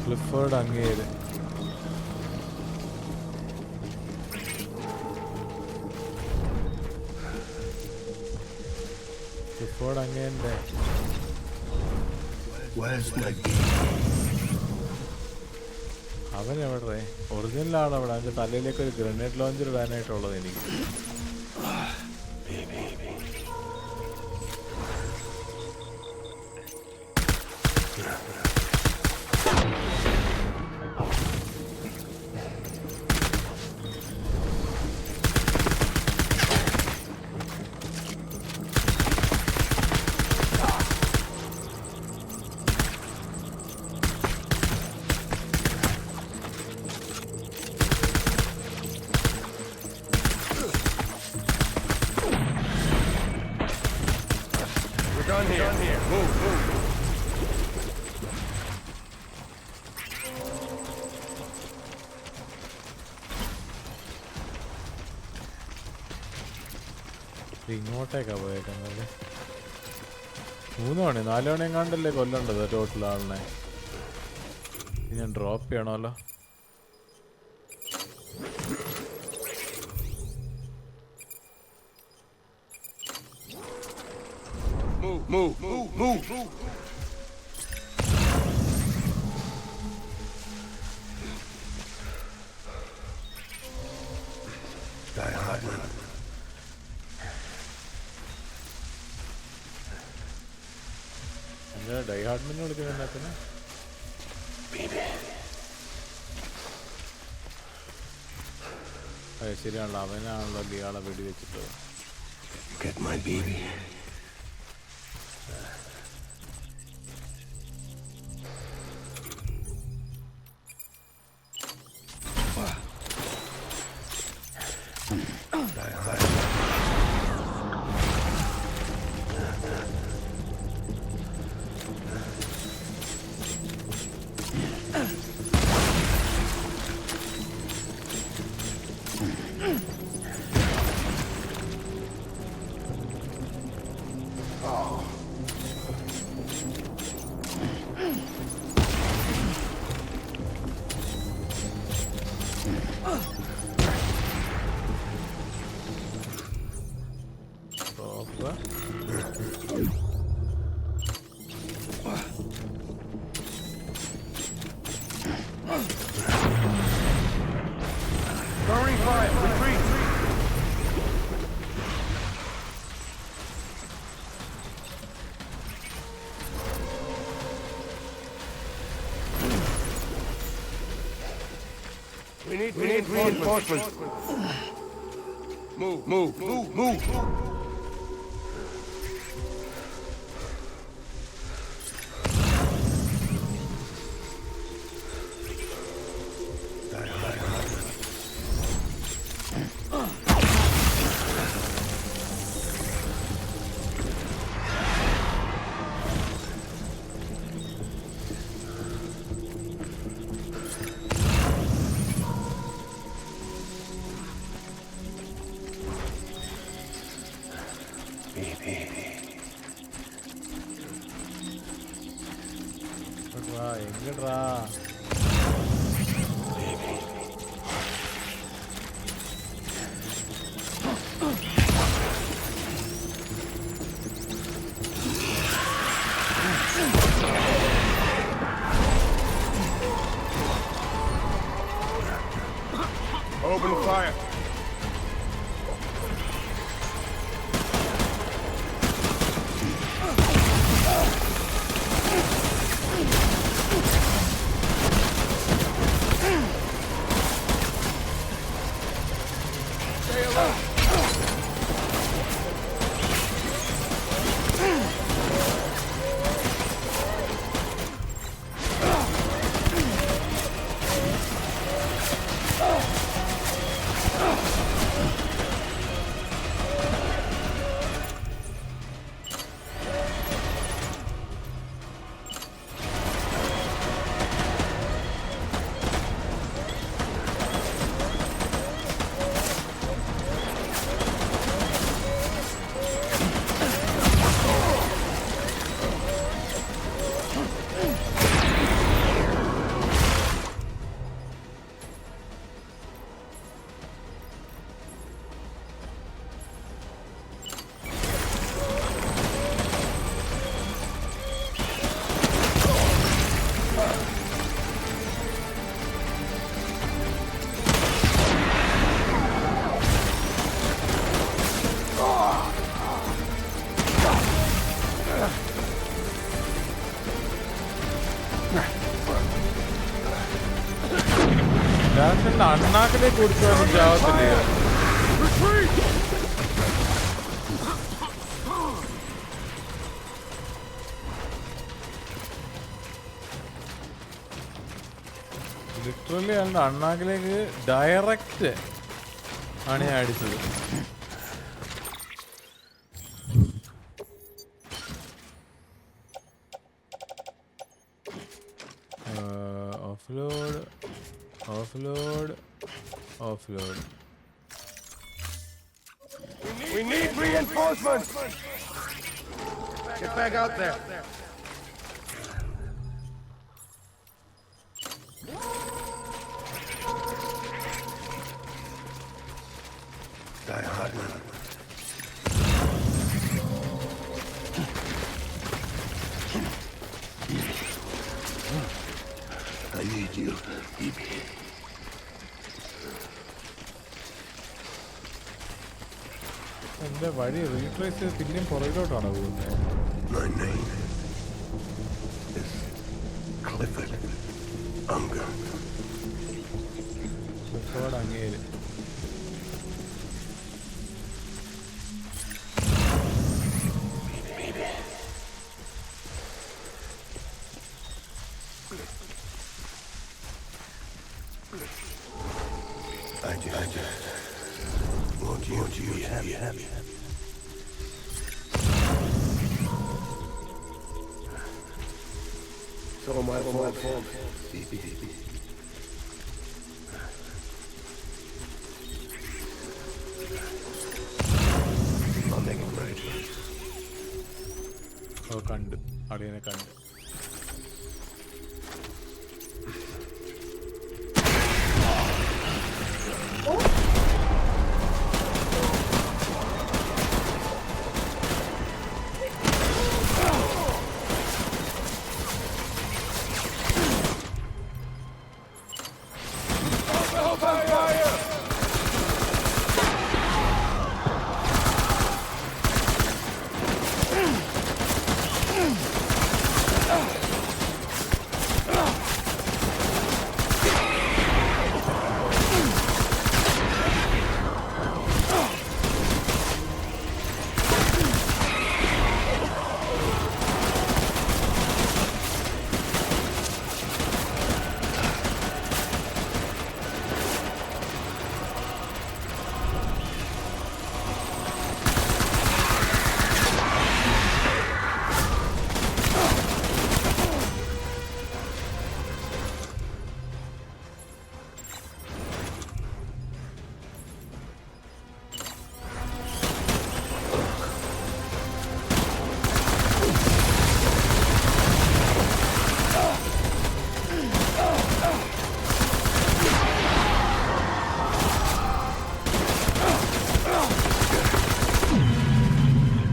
ക്ലിഫോർഡ് അങ്ങേര്. ക്ലിഫോർഡ് അങ്ങേന്റെ അവൻ എവിടെ? ഒറിജിനലാണ് അവിടെ. അതിന്റെ തലയിലേക്ക് ഒരു ഗ്രനേഡ് ലോഞ്ചർ ഇടാനായിട്ടുള്ളത് എനിക്ക്. ഇങ്ങോട്ടേക്കാ പോയേക്കുന്നത്. 3 മണി 4 മണി എങ്ങാണ്ടല്ലേ കൊല്ലണ്ടത് ടോട്ടൽ ആളിനെ. ഞാൻ ഡ്രോപ്പ് ചെയ്യണമല്ലോ. Move. Die Hardman. എന്താ ഡൈ ഹാർഡ്മെന്റ് വിളിക്കുന്നത്? Baby. അതെ ശരിയാണല്ലോ, അവനാണല്ലോ ഇയാളെ വെടി വെച്ചിട്ടത്. Get my baby. Throwing fire. Retreat. We need reinforcements. Move. എങ്ങടാ Open fire. അണ്ണാക്കിലേക്ക് കൊടുക്കാനും ചാവത്തില്ലേ? ലിറ്ററലി അതിൻ്റെ അണ്ണാക്കിലേക്ക് ഡയറക്റ്റ് ആണ് ഞാൻ അടിച്ചത്. Offload. We need reinforcements. Get back out there. Die Hardman. എൻ്റെ വഴി റീട്രേസ് ചെയ്ത് പിന്നെയും പുറകിലോട്ടാണോ പോകുന്നത്? My name is Clifford Unger. ഒരുപാട് അങ്ങേര്. I just want you to be happy. It's all my fault. I'll make it right. ഓ കണ്ടു, അടിയനെ കണ്ടു.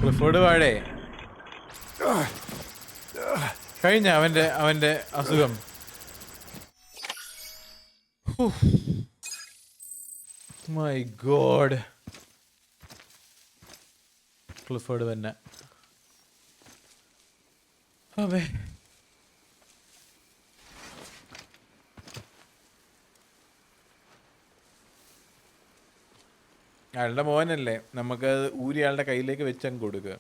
ക്ലിഫോർഡ് വാഴേ കഴിഞ്ഞ അവന്റെ അസുഖം. My God. ക്ലിഫോർഡ് തന്നെ അതെ. അയാളുടെ മോനല്ലേ, നമുക്കത് ഊരി അയാളുടെ കയ്യിലേക്ക് വെച്ചങ്ങ് കൊടുക്കുക.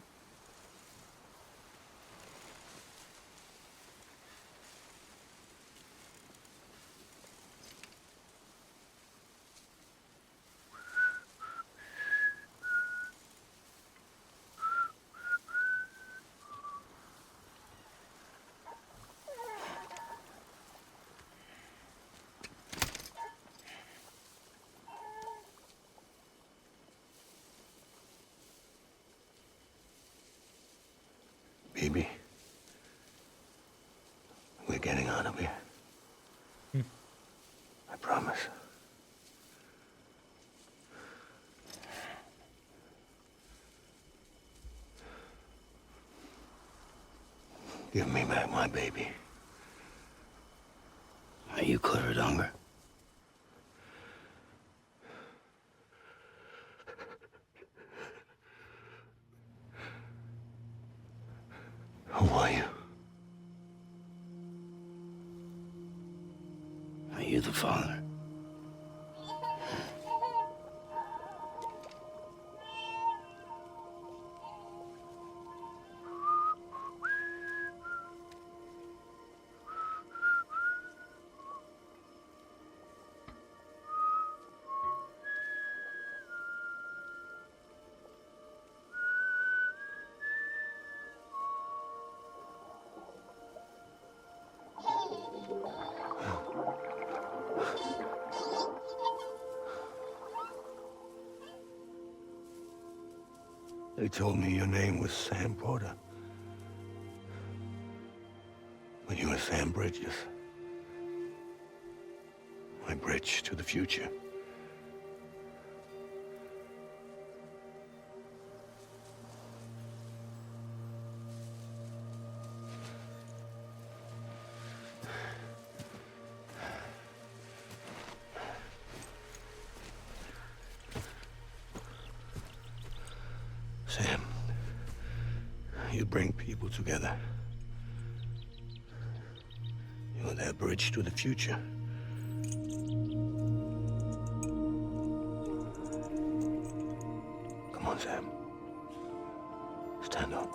Baby, we're getting out of here. I promise. Give me back my baby. Are you Clifford Unger? Who are you? Are you the father? They told me your name was Sam Porter. But you were Sam Bridges. My bridge to the future. to bring people together. You're their bridge to the future. Come on, Sam. Stand up.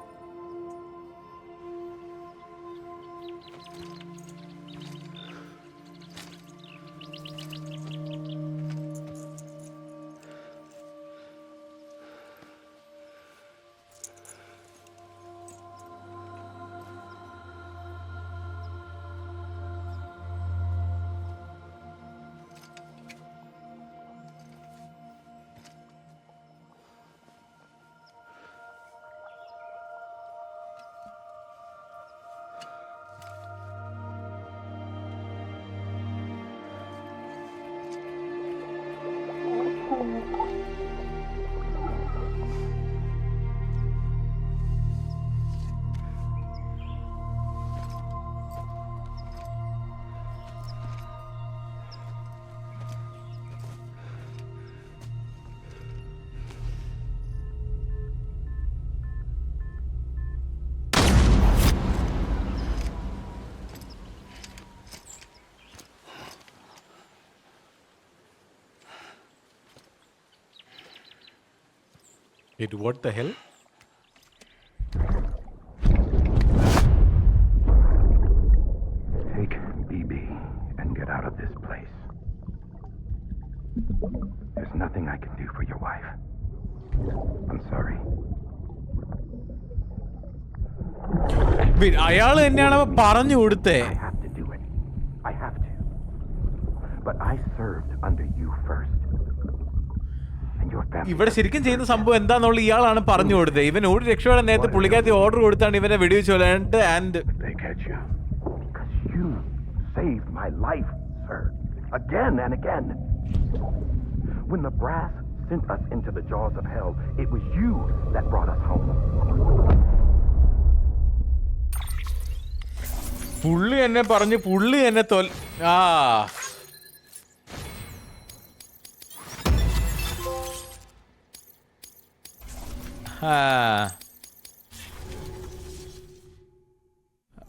Wait, what the hell? Take BB and get out of this place. There's nothing I can do for your wife. I'm sorry. Wait, അയാൾ തന്നെയാണ് പറഞ്ഞു കൊടുത്തേ. I have to do it. I have to. But I served under you first. And your family. ഇവിടെ ശരിക്കും ചെയ്യുന്ന സംഭവം എന്താന്നുള്ള ഇയാളാണ് പറഞ്ഞു കൊടുത്തത്. ഇവൻ ഒരു രക്ഷയുടെ നേരത്തെ പുള്ളിക്കാരത്തി ഓർഡർ കൊടുത്താണ് ഇവനെ വെടിവെച്ച് കൊല്ലാണ്ട്. And They catch you. Because you saved my life, sir. Again and again. When the brass sent us into the jaws of hell, it was you that brought us home. പുള്ളി എന്നെ പറഞ്ഞു, പുള്ളി എന്നെ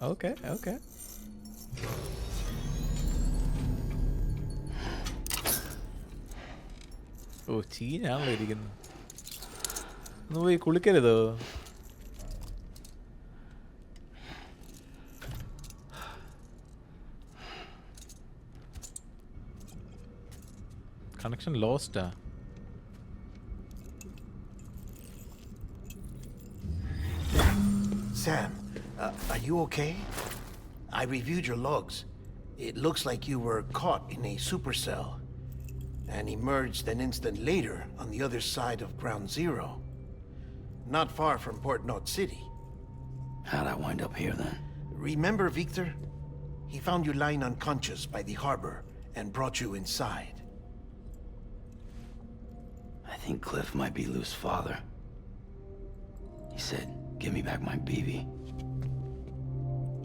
okay okay. ഓ, ചീനാണല്ലോ ഇരിക്കുന്നത്. ഒന്ന് പോയി കുളിക്കരുതോ? Connection lost. Sam, are you okay? I reviewed your logs. It looks like you were caught in a supercell and emerged an instant later on the other side of Ground Zero, not far from Port North City. How'd I wind up here then? Remember Victor? He found you lying unconscious by the harbor and brought you inside. I think Cliff might be Lou's father. He said, "Give me back my BB."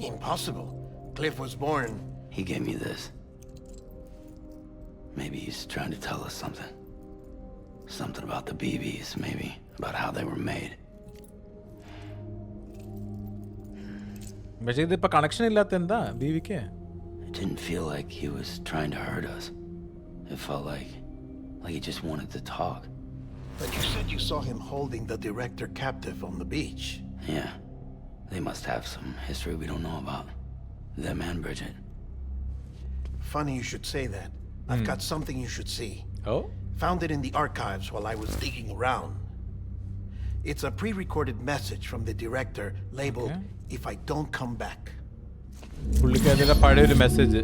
Impossible. Cliff was born. He gave me this. Maybe he's trying to tell us something. Something about the BBs, maybe. About how they were made. പക്ഷേ ഇതിപ്പോ connection ഇല്ലാത്ത എന്താ ബീവിക്ക്? It didn't feel like he was trying to hurt us. It felt like he just wanted to talk. But you said you saw him holding the director captive on the beach. Yeah. They must have some history we don't know about. Them and Bridget. Funny you should say that. I've got something you should see. Oh? Found it in the archives while I was digging around. It's a pre-recorded message from the director labeled, "If I don't come back." പുള്ളിക്കാരത്തിൻ്റെ പഴയൊരു message.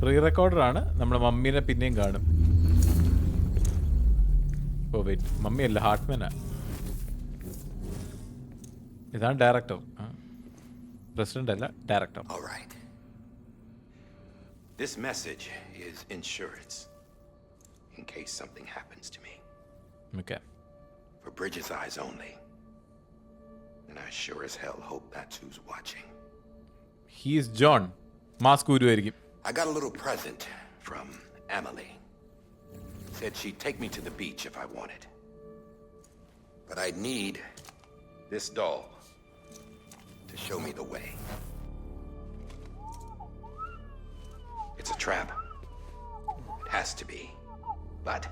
Pre റെക്കോർഡറാണ്. നമ്മുടെ മമ്മീനെ പിന്നെയും കാണും. ഓ wait, മമ്മിയല്ല, ഹാർട്ട്മാനാ. ഇതാണ് director. President അല്ല, director. All right. This message is insurance in case something happens to me. Okay. For Bridget's eyes only. And I sure as hell hope that's who's watching. He is John. Mask ഊരുമായിരിക്കും. I got a little present from Emily. Said she'd take me to the beach if I wanted. But I'd need this doll to show me the way. It's a trap. It has to be. But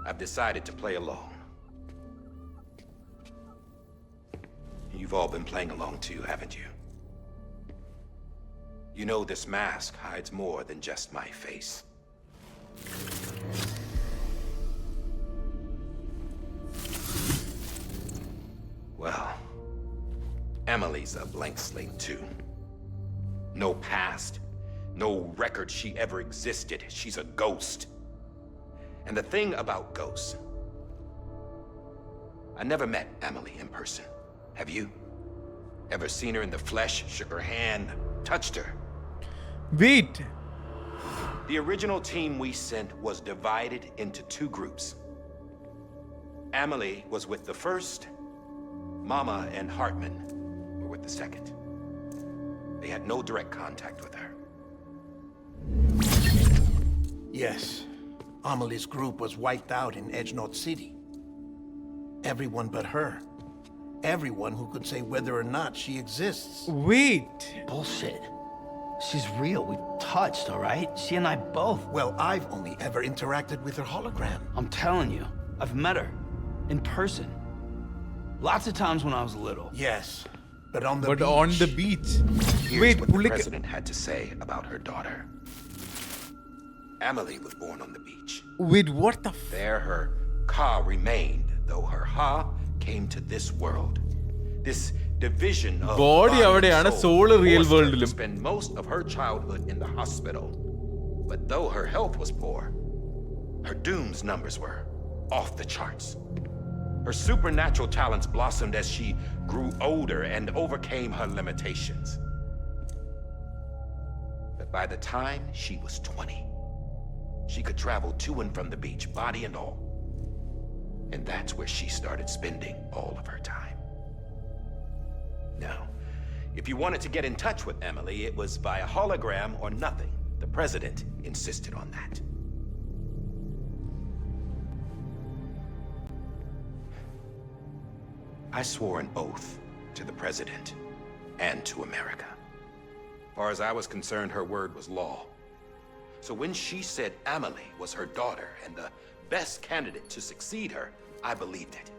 I've decided to play along. You've all been playing along too, haven't you? You know this mask hides more than just my face. Well, Emily's a blank slate too. No past, no record she ever existed. She's a ghost. And the thing about ghosts, I never met Emily in person. Have you? Ever seen her in the flesh, shook her hand, touched her? Wait. The original team we sent was divided into two groups. Emily was with the first. Mama and Hartman were with the second. They had no direct contact with her. Yes. Amelie's group was wiped out in Edgenorth City. Everyone but her. Everyone who could say whether or not she exists. Wait. Bullshit. She's real. We touched, all right? She and I both. Well, I've only ever interacted with her hologram. I'm telling you, I've met her. In person. Lots of times when I was little. Yes, but on the But beach. on the beach. Here's Wait, what the Pullik- president had to say about her daughter. Emily was born on the beach. Wait, what the There her ka remained, though her ha came to this world. This division of Body avideyaanu, soul real forced her world to ilum. spend most of her childhood in the hospital. But though her health was poor, her dooms numbers were off the charts. Her supernatural talents blossomed as she grew older and overcame her limitations. But by the time she was 20, she could travel to and from the beach, body and all. And that's where she started spending all of her time. Now, if you wanted to get in touch with Emily, it was via hologram or nothing. The president insisted on that. I swore an oath to the president and to America. As far as I was concerned, her word was law. So when she said Emily was her daughter and the best candidate to succeed her, I believed it.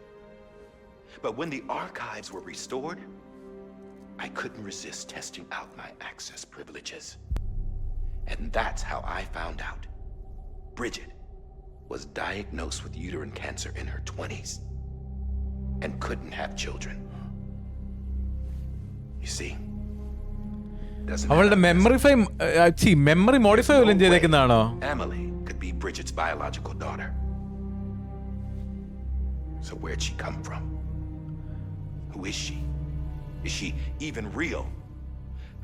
But when the archives were restored, I couldn't resist testing out my access privileges. And that's how I found out Bridget was diagnosed with uterine cancer in her 20s and couldn't have children. You see? Doesn't അവളുടെ matter. Memory modify There's വല്ലതും no way ചെയ്തേക്കുന്നതാണോ? Emily could be Bridget's biological daughter. So where'd she come from? Who is she? Is she even real?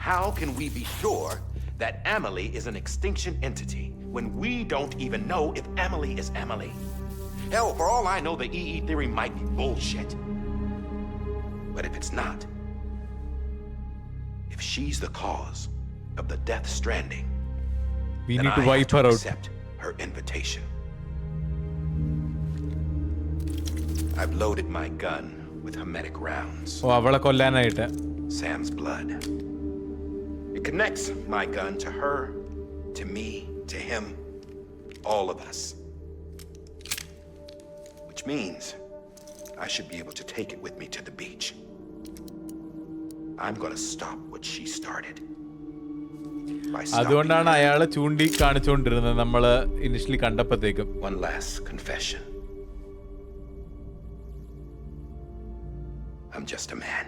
How can we be sure that Emily is an extinction entity when we don't even know if Emily is Emily? Hell, for all I know, the EE theory might be bullshit. But if it's not, if she's the cause of the Death Stranding, We then need to I wipe have her to out. accept her invitation. I've loaded my gun with hermetic rounds. ഓ അവളെ കൊല്ലാനായിട്ട്. Sam's blood. It connects my gun to her, to me, to him, all of us. Which means I should be able to take it with me to the beach. I'm gonna stop what she started. By stopping അതുകൊണ്ടാണ് her. അയാള് ചൂണ്ടി കാണിച്ചുകൊണ്ടിരുന്നത് നമ്മള് initially കണ്ടപ്പോഴത്തേക്കും. One last confession. I'm just a man.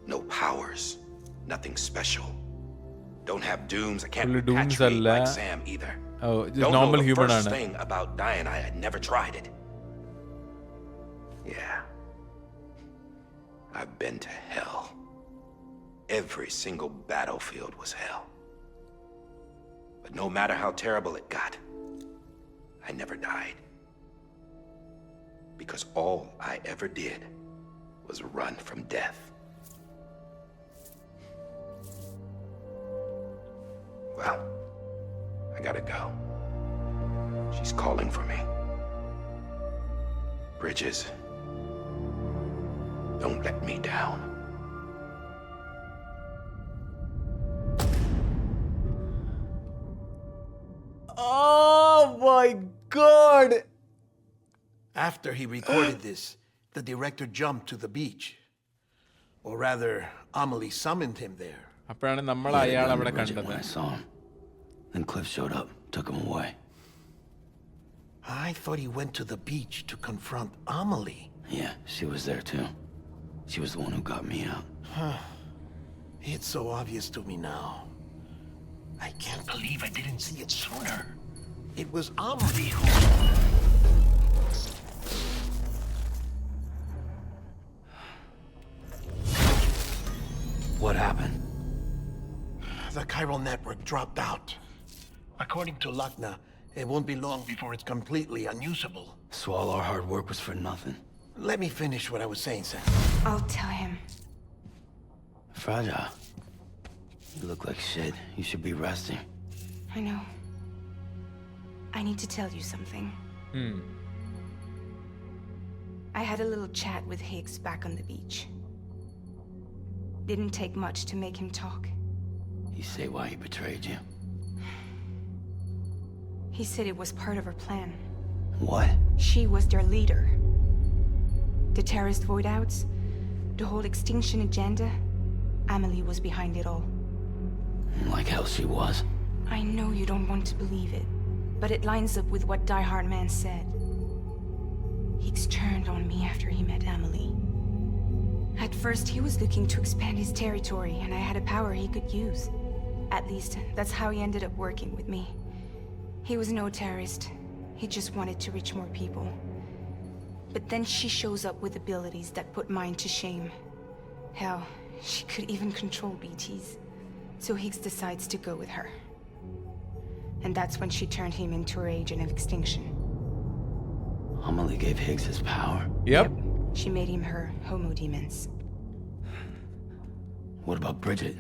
No powers. Nothing special. Don't have dooms. I can't Fully dooms repatriate alla. like Sam either. Oh, just Don't normal know the human first ആണ്. thing about dying. I had never tried it. Yeah. I've been to hell. Every single battlefield was hell. But no matter how terrible it got, I never died. Because all I ever did was run from death. Well, I gotta go. She's calling for me. Bridges, Don't let me down. Oh my god! After he recorded this, the director jumped to the beach. Or rather, Amelie summoned him there. അപ്പോഴാണ് നമ്മൾ He had a അയാൾ gun അവിടെ to Bridget കണ്ടത്. when I saw him. Then Cliff showed up, took him away. I thought he went to the beach to confront Amelie. Yeah, she was there too. She was the one who got me out. It's so obvious to me now. I can't believe I didn't see it sooner. It was Amelie who... What happened? The Chiral Network dropped out. According to Lakna, it won't be long before it's completely unusable. So all our hard work was for nothing. Let me finish what I was saying, Sam. I'll tell him. Fragile. You look like shit. You should be resting. I know. I need to tell you something. I had a little chat with Higgs back on the beach. Didn't take much to make him talk. You say why he betrayed you? He said it was part of her plan. What? She was their leader. The terrorist void-outs, the whole extinction agenda, Amelie was behind it all. Like hell she was. I know you don't want to believe it, but it lines up with what Die Hard Man said. Higgs turned on me after he met Amelie. At first, he was looking to expand his territory, and I had a power he could use. At least, that's how he ended up working with me. He was no terrorist. He just wanted to reach more people. But then she shows up with abilities that put mine to shame. Hell, she could even control BTs. So Higgs decides to go with her. And that's when she turned him into her agent of extinction. Amelie gave Higgs his power. Yep. She made him her homo demons. What about Bridget?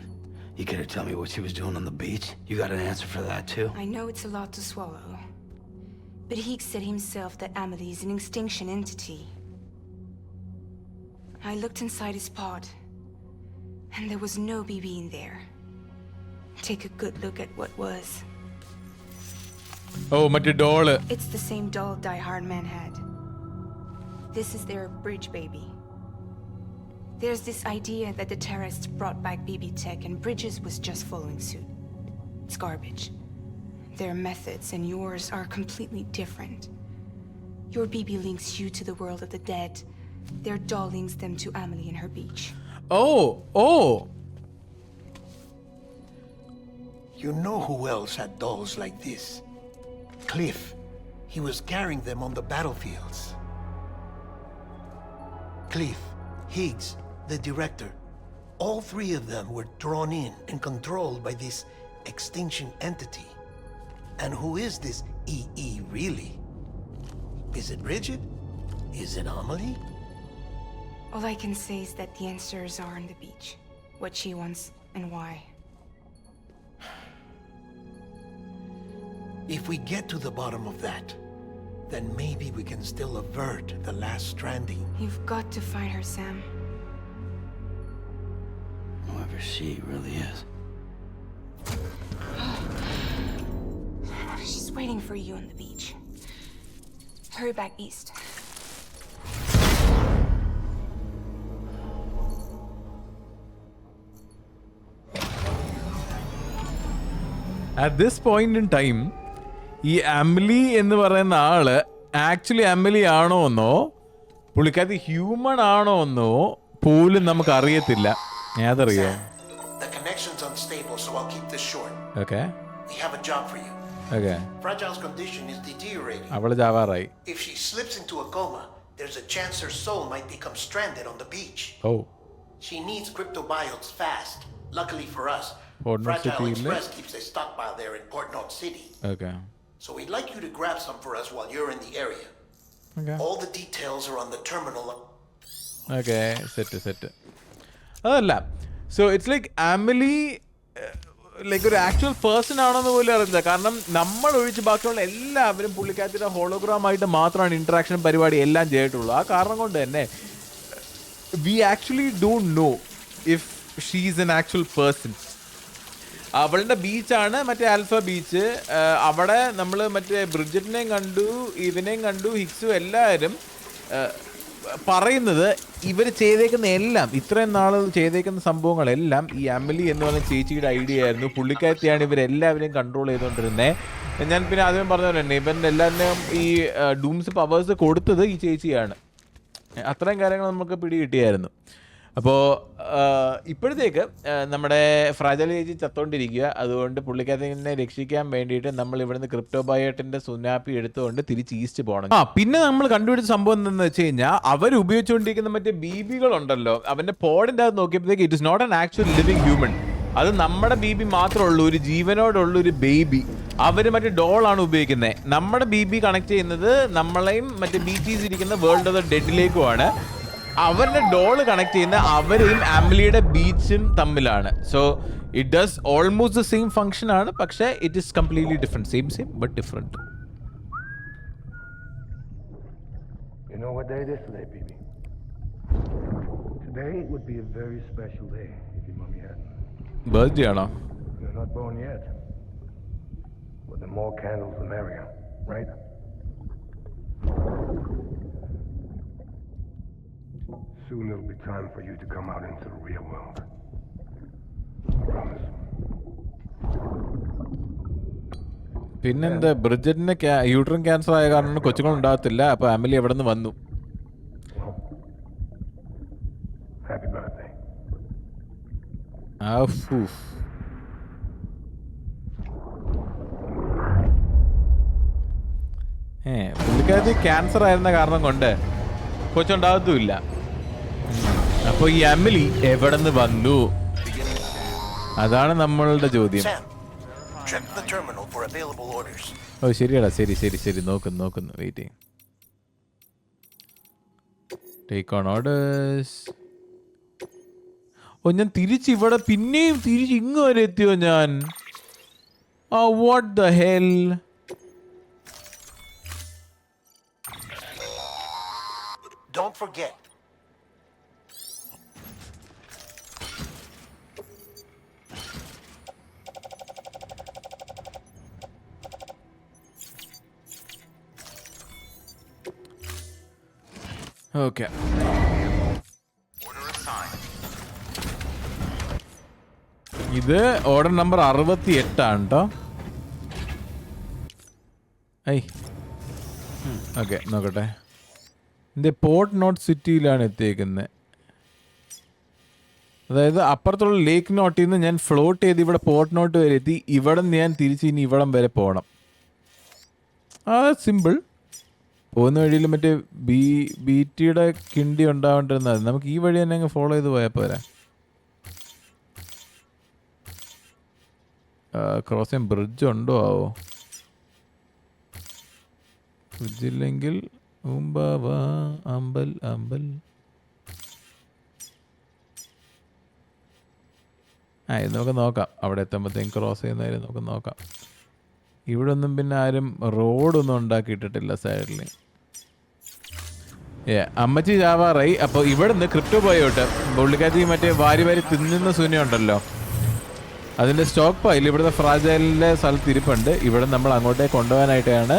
You care to tell me what she was doing on the beach? You got an answer for that too? I know it's a lot to swallow. But Higgs said himself that Amelie is an extinction entity. I looked inside his pod, and there was no BB in there. Take a good look at what was. Oh, മറ്റേ doll. It's the same doll Die Hard Man had. This is their bridge baby. There's this idea that the terrorists brought back BB tech and Bridges was just following suit. It's garbage. Their methods and yours are completely different. Your BB links you to the world of the dead. Their doll links them to Amelie and her beach. Oh. You know who else had dolls like this? Cliff. He was carrying them on the battlefields. Cliff, Higgs, the director, all three of them were drawn in and controlled by this extinction entity. And who is this EE really? Is it Bridget? Is it Amelie? All I can say is that the answers are on the beach. What she wants and why. If we get to the bottom of that, then maybe we can still avert the last stranding. You've got to find her, Sam. Whoever she really is. She's waiting for you on the beach. Hurry back east. At this point in time, ഈ അമലി എന്ന് പറയുന്ന ആള് actually അമലി ആണോ എന്നോ പുള്ളിക്കാരി human ആണോ എന്നോ പോലും നമുക്ക് അറിയത്തില്ല. ഏതറിയോ? The connection's unstable, so I'll keep this short. Okay. We have a job for you. Okay. Fragile's condition is deteriorating. അവള് ചാവാറായി. If she slips into a coma, there's a chance her soul might become stranded on the beach. Oh. She needs cryptobiotes fast. Luckily for us, Port North Fragile City, Express keeps a stockpile there in Port North City. Okay. So we'd like you to grab some for us while you're in the area. Okay. All the details are on the terminal. Okay. Set. അതല്ല. So it's like Amini like ഒരു actual person ആണെന്ന് പോലും അറിയില്ല. കാരണം നമ്മൾ ഒഴിച്ച് ബാക്കിയുള്ള എല്ലാവരും പുള്ളിക്കാരുടെ ഹോളോഗ്രാം ആയിട്ട് മാത്രമാണ് ഇന്ററാക്ഷൻ പരിപാടി എല്ലാം ചെയ്തിട്ടുള്ളൂ. ആ കാരണം കൊണ്ട് തന്നെ we actually don't know if she's an actual person. അവളുടെ ബീച്ചാണ് മറ്റേ ആൽഫ ബീച്ച്. അവിടെ നമ്മൾ മറ്റേ ബ്രിഡ്ജറ്റിനെയും കണ്ടു, ഇവനെയും കണ്ടു, ഹിക്സും എല്ലാവരും പറയുന്നത് ഇവർ ചെയ്തേക്കുന്ന എല്ലാം, ഇത്രയും നാൾ ചെയ്തേക്കുന്ന സംഭവങ്ങളെല്ലാം ഈ അമലി എന്ന് പറഞ്ഞ ചേച്ചിയുടെ ഐഡിയ ആയിരുന്നു. പുള്ളിക്കാരത്തെയാണ് ഇവരെല്ലാവരെയും കൺട്രോൾ ചെയ്തുകൊണ്ടിരുന്നത്. ഞാൻ പിന്നെ ആദ്യം പറഞ്ഞ പോലെ തന്നെ ഇവൻ്റെ എല്ലാവരുടെയും ഈ ഡൂംസ് പവേഴ്സ് കൊടുത്തത് ഈ ചേച്ചിയാണ്. അത്രയും കാര്യങ്ങൾ നമുക്ക് പിടികിട്ടിയായിരുന്നു. അപ്പോൾ ഇപ്പോഴത്തേക്ക് നമ്മുടെ ഫ്രാജൽ ചേച്ചി ചത്തോണ്ടിരിക്കുക. അതുകൊണ്ട് പുള്ളിക്കാരത്തിനെ രക്ഷിക്കാൻ വേണ്ടിയിട്ട് നമ്മൾ ഇവിടുന്ന് ക്രിപ്റ്റോ ബയോട്ടിൻ്റെ സുനാപ്പി എടുത്തുകൊണ്ട് തിരിച്ച് ഈസ്റ്റ് പോകണം. പിന്നെ നമ്മൾ കണ്ടുപിടിച്ച സംഭവം എന്താണെന്ന് വെച്ച് കഴിഞ്ഞാൽ അവർ ഉപയോഗിച്ചുകൊണ്ടിരിക്കുന്ന മറ്റേ ബീബികളുണ്ടല്ലോ, അവൻ്റെ പോഡിൻ്റെ അകത്ത് നോക്കിയപ്പോഴത്തേക്ക് it is not an actual living human. അത് നമ്മുടെ ബീബി മാത്രമേ ഉള്ളൂ, ഒരു ജീവനോടുള്ളൊരു ബേബി. അവർ മറ്റേ ഡോളാണ് ഉപയോഗിക്കുന്നത്. നമ്മുടെ ബീബി കണക്ട് ചെയ്യുന്നത് നമ്മളെയും മറ്റേ ബീച്ചീസ് ഇരിക്കുന്ന വേൾഡ് ഓഫ് ദ ഡെഡിലേക്കുമാണ്. അവരുടെ ഡോള് കണക്ട് ചെയ്യുന്ന അവരെയും അമലിയുടെ ബീച്ചും തമ്മിലാണ്. So it does almost the same function ആണ്, പക്ഷേ it is completely different. Same but different. You know what day it is today, baby? Today would be a very special day if your mommy hadn't. Birthday ആണോ? You're not born yet. But the more candles the merrier, right? Soon it'll be time for you to come out into the real world. I promise. പിന്നെന്താ, ബ്രിഡ്ജറ്റിന് uterine cancer ആയ കാരണം കൊച്ചുങ്ങൾ ഉണ്ടാകത്തില്ല. അപ്പൊ അമലി എവിടെ നിന്ന് വന്നു? Happy birthday. പുള്ളിക്കാരത്തി ക്യാൻസർ ആയിരുന്ന കാരണം കൊണ്ട് കൊച്ചുണ്ടാകത്തുമില്ല. അപ്പൊ ഈ അമലി എവിടെ നിന്ന് വന്നു? അതാണ് നമ്മളുടെ ചോദ്യം. ഓ ശരിയാടാ, ശരി നോക്കുന്നു വെയിറ്റിംഗ്. Take on orders. ഓ ഞാൻ തിരിച്ചിവിടെ പിന്നെയും തിരിച്ച് ഇങ്ങ് വരെ എത്തിയോ ഞാൻ? What the hell? Don't forget. Okay. ഇത് ഓർഡർ നമ്പർ 68 ആണ് കേട്ടോ. ഓക്കെ നോക്കട്ടെ. ഇതിൻ്റെ പോർട്ട് നോട്ട് സിറ്റിയിലാണ് എത്തിയേക്കുന്നത്. അതായത് അപ്പുറത്തുള്ള ലേക്ക് നോട്ടിൽ നിന്ന് ഞാൻ ഫ്ലോട്ട് ചെയ്ത് ഇവിടെ പോർട്ട് നോട്ട് വരെ എത്തി. ഇവിടെ നിന്ന് ഞാൻ തിരിച്ച് ഇനി ഇവിടം വരെ പോകണം. സിമ്പിൾ. പോകുന്ന വഴിയിൽ മറ്റേ ബീറ്റിയുടെ കിണ്ടി ഉണ്ടാവേണ്ടിരുന്നത്. നമുക്ക് ഈ വഴി തന്നെ അങ്ങ് ഫോളോ ചെയ്ത് പോയാൽ പോരാ. ക്രോസ് ചെയ്യാൻ ബ്രിഡ്ജ് ഉണ്ടോ ആവോ? ബ്രിഡ്ജില്ലെങ്കിൽ അമ്പൽ ഇത് നമുക്ക് നോക്കാം. അവിടെ എത്തുമ്പോഴത്തേക്കും ക്രോസ് ചെയ്യുന്നതായാലും നമുക്ക് നോക്കാം. ഇവിടെ ഒന്നും പിന്നെ ആരും റോഡൊന്നും ഉണ്ടാക്കിയിട്ടിട്ടില്ല സൈഡിൽ. അമ്മച്ചി ചാവാറായി. അപ്പോൾ ഇവിടെ നിന്ന് ക്രിപ്റ്റോ ബയോട്ട് പുള്ളിക്കാരി മറ്റേ വാരി തിന്നുന്ന ശൂന്യമുണ്ടല്ലോ, അതിൻ്റെ സ്റ്റോക്ക് പൈൽ ഇവിടുത്തെ ഫ്രാജൈലിൻ്റെ സ്ഥലത്ത് ഇരിപ്പുണ്ട്. ഇവിടെ നമ്മൾ അങ്ങോട്ടേക്ക് കൊണ്ടുപോകാനായിട്ടാണ്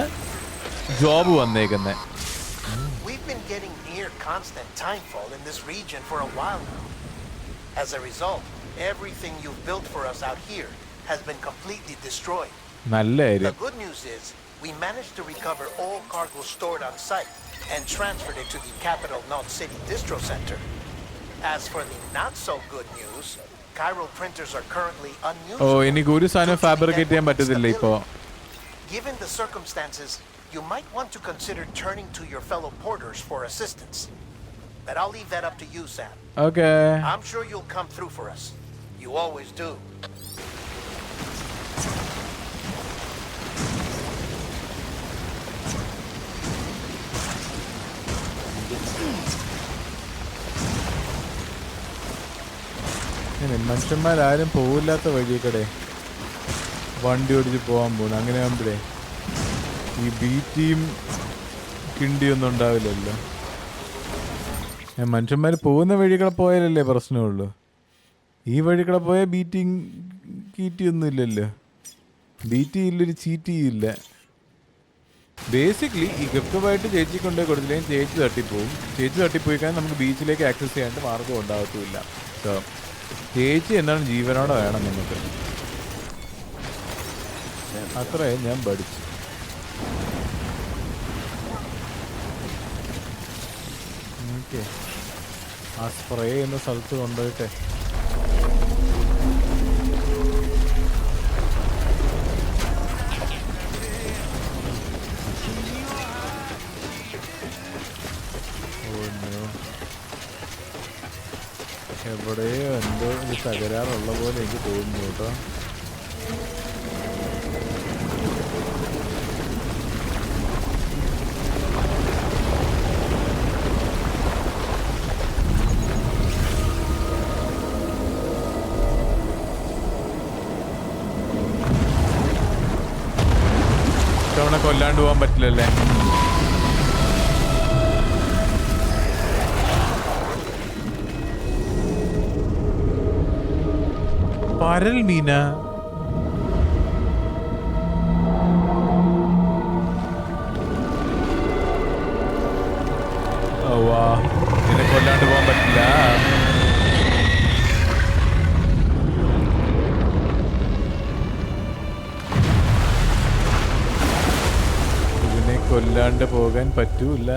ജോബ് വന്നേക്കുന്നത്. We've been getting near constant timefall in this region for a while now. As a result, everything you've built for us out here has been completely destroyed. നല്ല കാര്യം. The good news is we managed to recover all cargo stored on site and transferred it to the capital Knot City Distro Center. As for the not so good news, chiral printers are currently unusable. എനിക്ക് ഒരു സാധനം fabricate ചെയ്യാൻ പറ്റത്തില്ല ഇപ്പോൾ. Given the circumstances, you might want to consider turning to your fellow porters for assistance. But I'll leave that up to you, Sam. Okay. I'm sure you'll come through for us. You always do. മനുഷ്യന്മാരാരും പോവില്ലാത്ത വഴിയൊക്കെ വണ്ടി ഓടിച്ച് പോകാൻ പോകുന്നു. അങ്ങനെ ആകുമ്പോഴേ ഈ ബീറ്റിയും കിണ്ടിയൊന്നും ഉണ്ടാവില്ലല്ലോ. മനുഷ്യന്മാർ പോകുന്ന വഴികളെ പോയാലല്ലേ പ്രശ്നമുള്ളൂ. ഈ വഴികളെ പോയാൽ ബീറ്റിങ് കീറ്റിയൊന്നും ഇല്ലല്ലോ. ബീറ്റി ഇല്ലൊരു ചീറ്റി ഇല്ല. ബേസിക്കലി ഈ ഗിഫ്റ്റുമായിട്ട് ചേച്ചി കൊണ്ടുപോയി കൊടുത്തില്ലെങ്കിൽ ചേച്ചി തട്ടിപ്പോവും. ചേച്ചി തട്ടിപ്പോയി കഴിഞ്ഞാൽ നമുക്ക് ബീച്ചിലേക്ക് ആക്സസ് ചെയ്യാണ്ട് മാർഗം ഉണ്ടാകത്തുമില്ല. സോ ചേച്ചി എന്താണ് ജീവനോടെ വേണം നമുക്ക്. അത്രയും ഞാൻ പഠിച്ചു. ഓക്കെ, ആ സ്പ്രേ എന്ന സ്ഥലത്ത് കൊണ്ടുപോയിട്ടെ. എവിടെയോ എന്തോ ഒരു തകരാറുള്ള പോലെ എനിക്ക് തോന്നുന്നു കേട്ടോ. ഇത്തവണ കൊല്ലാണ്ട് പോകാൻ പറ്റില്ലല്ലേ. പരൽ മീന വാ, ഇതിനെ കൊല്ലാണ്ട് പോകാൻ പറ്റില്ല. ഇതിനെ കൊല്ലാണ്ട് പോകാൻ പറ്റൂല.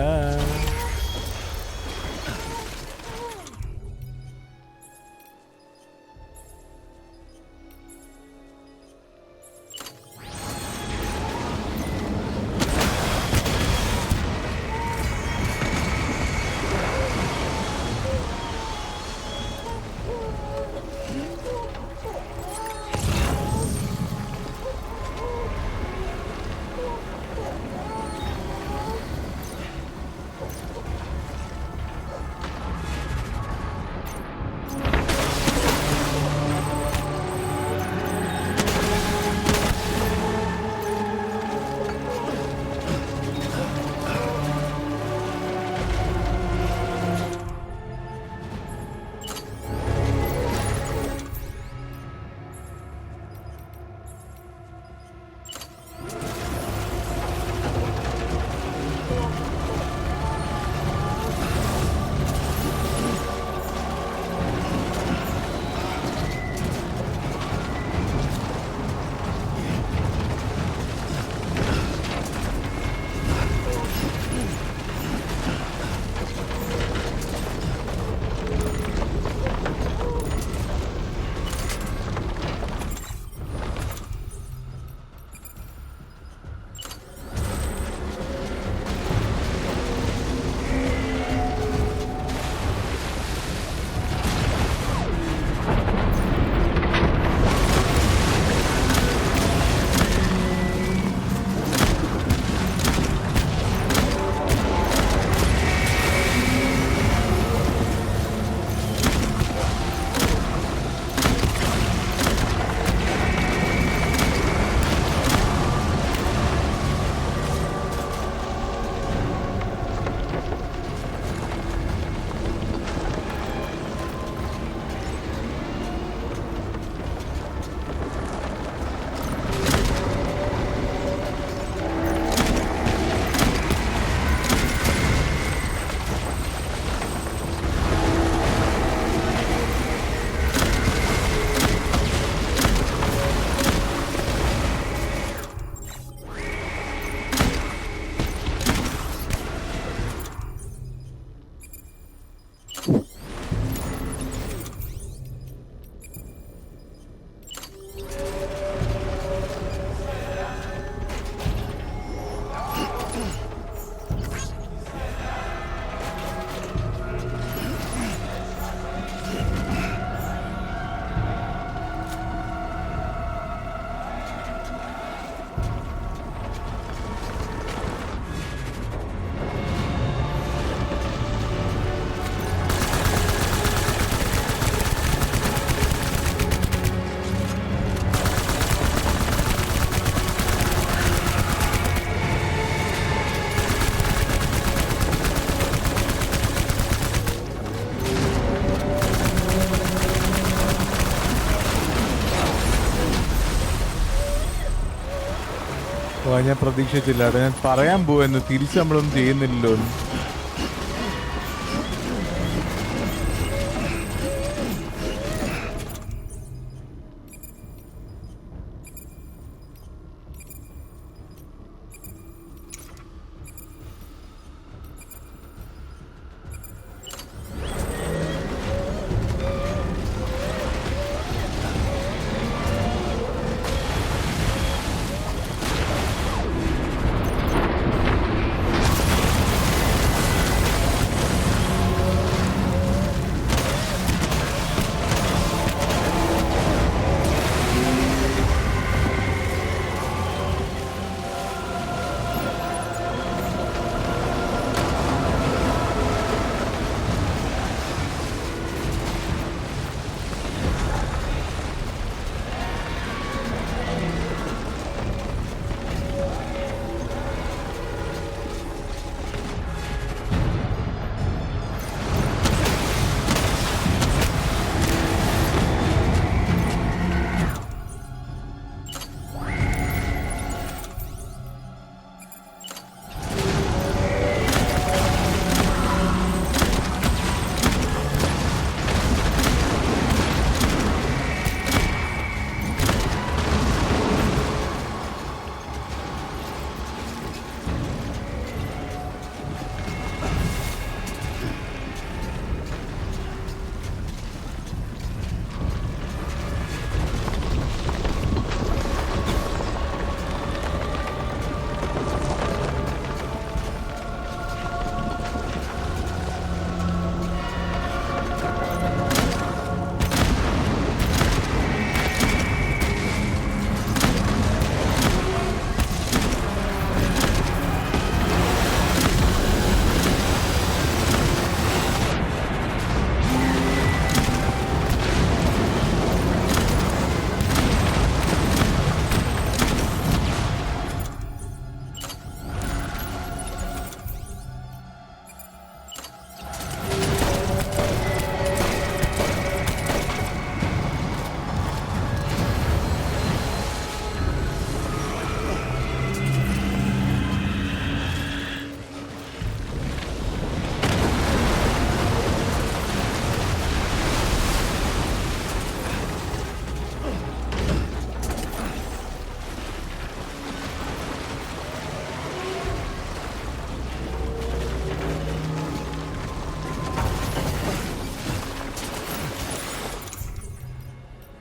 ഞാൻ പ്രതീക്ഷിച്ചില്ല കേട്ടോ. ഞാൻ പറയാൻ പോവെന്ന് തിരിച്ച് നമ്മളൊന്നും ചെയ്യുന്നില്ലല്ലോ.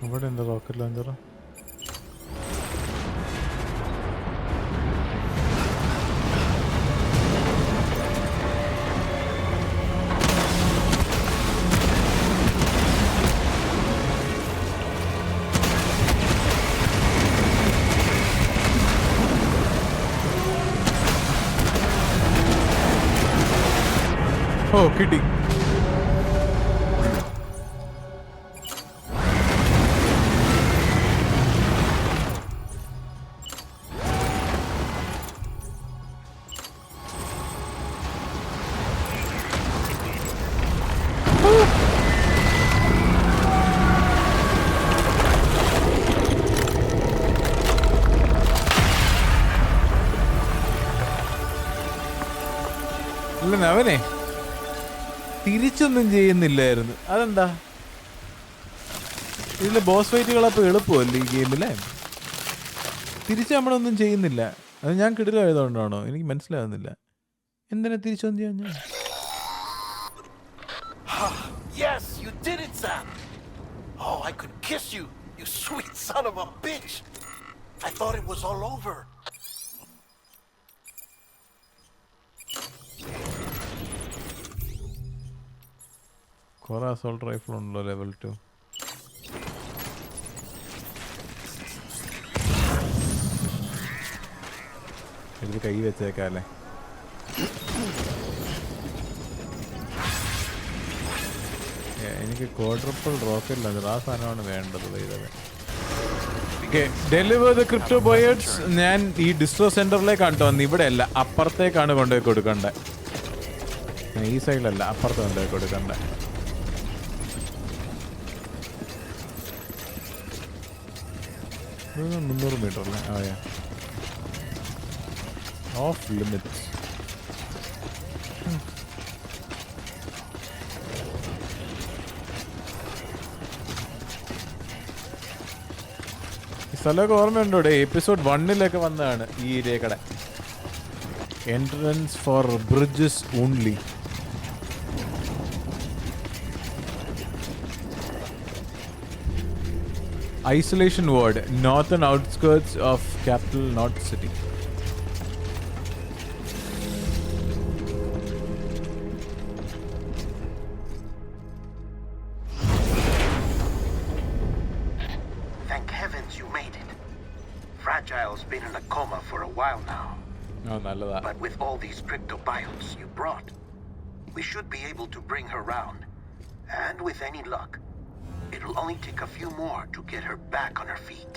ഇവിടെ എന്താ റോക്കറ്റ് ലോഞ്ചർ? ഓ കിട്ടി. അല്ല അവനെ തിരിച്ചൊന്നും ചെയ്യുന്നില്ലായിരുന്നു. അതെന്താ? ഇതിലെ ബോസ് ഫൈറ്റുകളപ്പോൾ എളുപ്പമല്ലേ ഈ ഗെയിമിലെ? തിരിച്ച് നമ്മളൊന്നും ചെയ്യുന്നില്ല. അത് ഞാൻ കിടിലായതുകൊണ്ടാണോ? എനിക്ക് മനസ്സിലാകുന്നില്ല. എന്തിനാ തിരിച്ചൊന്നും ചെയ്യാൻ ഞാൻ? Yes, you did it, Sam. Oh, I could kiss you, you sweet son of a bitch. I thought it was all over. കുറെ അസോൾട്ട് റൈഫിൾ ഉണ്ടല്ലോ ലെവൽ 2. ഇത് കൈ വെച്ചേക്കാല്ലേ? എനിക്ക് ക്വാഡ്രപ്പിൾ റോക്കറ്റ് ലോഞ്ചർ ആ സാധനമാണ് വേണ്ടത്. Deliver the crypto buyers. ഞാൻ ഈ ഡിസ്ട്രോ സെന്ററിലേക്കാണ് വന്നത്. ഇവിടെ അല്ല, അപ്പുറത്തേക്കാണ് കൊണ്ടുപോയി കൊടുക്കണ്ടേ. ഈ സൈഡിലല്ല, അപ്പുറത്ത് കൊണ്ടുപോയി കൊടുക്കണ്ടേ. 300 മീറ്റർ അല്ലേ? അതെയാ. Off limits. ഈ സ്ഥലമൊക്കെ ഓർമ്മയുണ്ടോ? എപ്പിസോഡ് 1 വന്നതാണ് ഈ ഏരിയക്കടെ. Entrance for bridges only. Isolation ward, northern outskirts of capital North City. Thank heavens you made it. Fragile's been in a coma for a while now. Oh, nallada. But with all these cryptobiotes you brought, we should be able to bring her round. And with any luck, it'll only take a few more to get her back on her feet.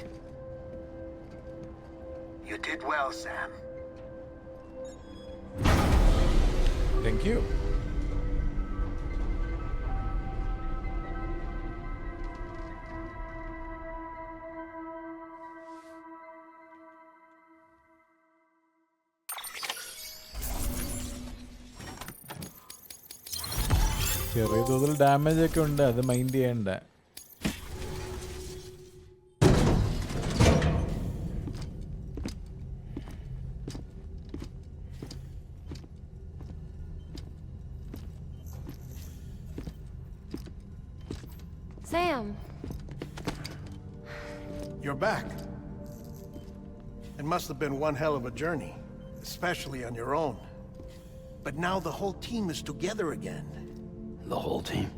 You did well, Sam. Thank you. ചെറിയ തോതിൽ damage ഒക്കെ ഉണ്ട്, അത് mind ചെയ്യണ്ട. Sam. You're back. It must have been one hell of a journey, especially on your own. But now the whole team is together again. The whole team?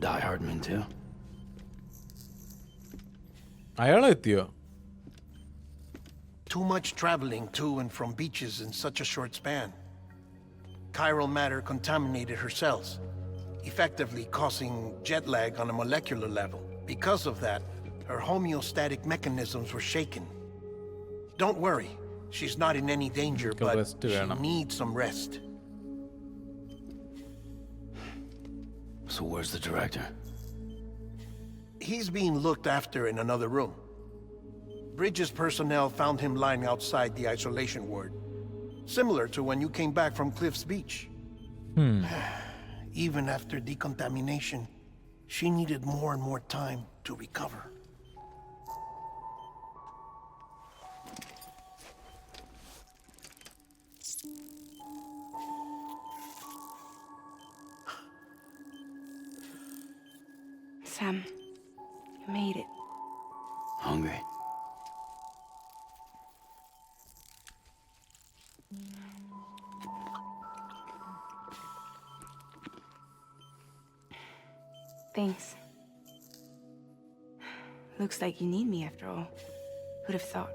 Die Hardman too? അയാളെത്തിയോ? Too much traveling to and from beaches in such a short span. Chiral matter contaminated her cells, effectively causing jet lag on a molecular level. Because of that, her homeostatic mechanisms were shaken. Don't worry, she's not in any danger, but she needs some rest. So where's the director? He's being looked after in another room. Bridges personnel found him lying outside the isolation ward, similar to when you came back from Cliff's Beach. Even after decontamination, she needed more and more time to recover. Sam, you made it. Hungry? Thanks. Looks like you need me after all. Who'd have thought?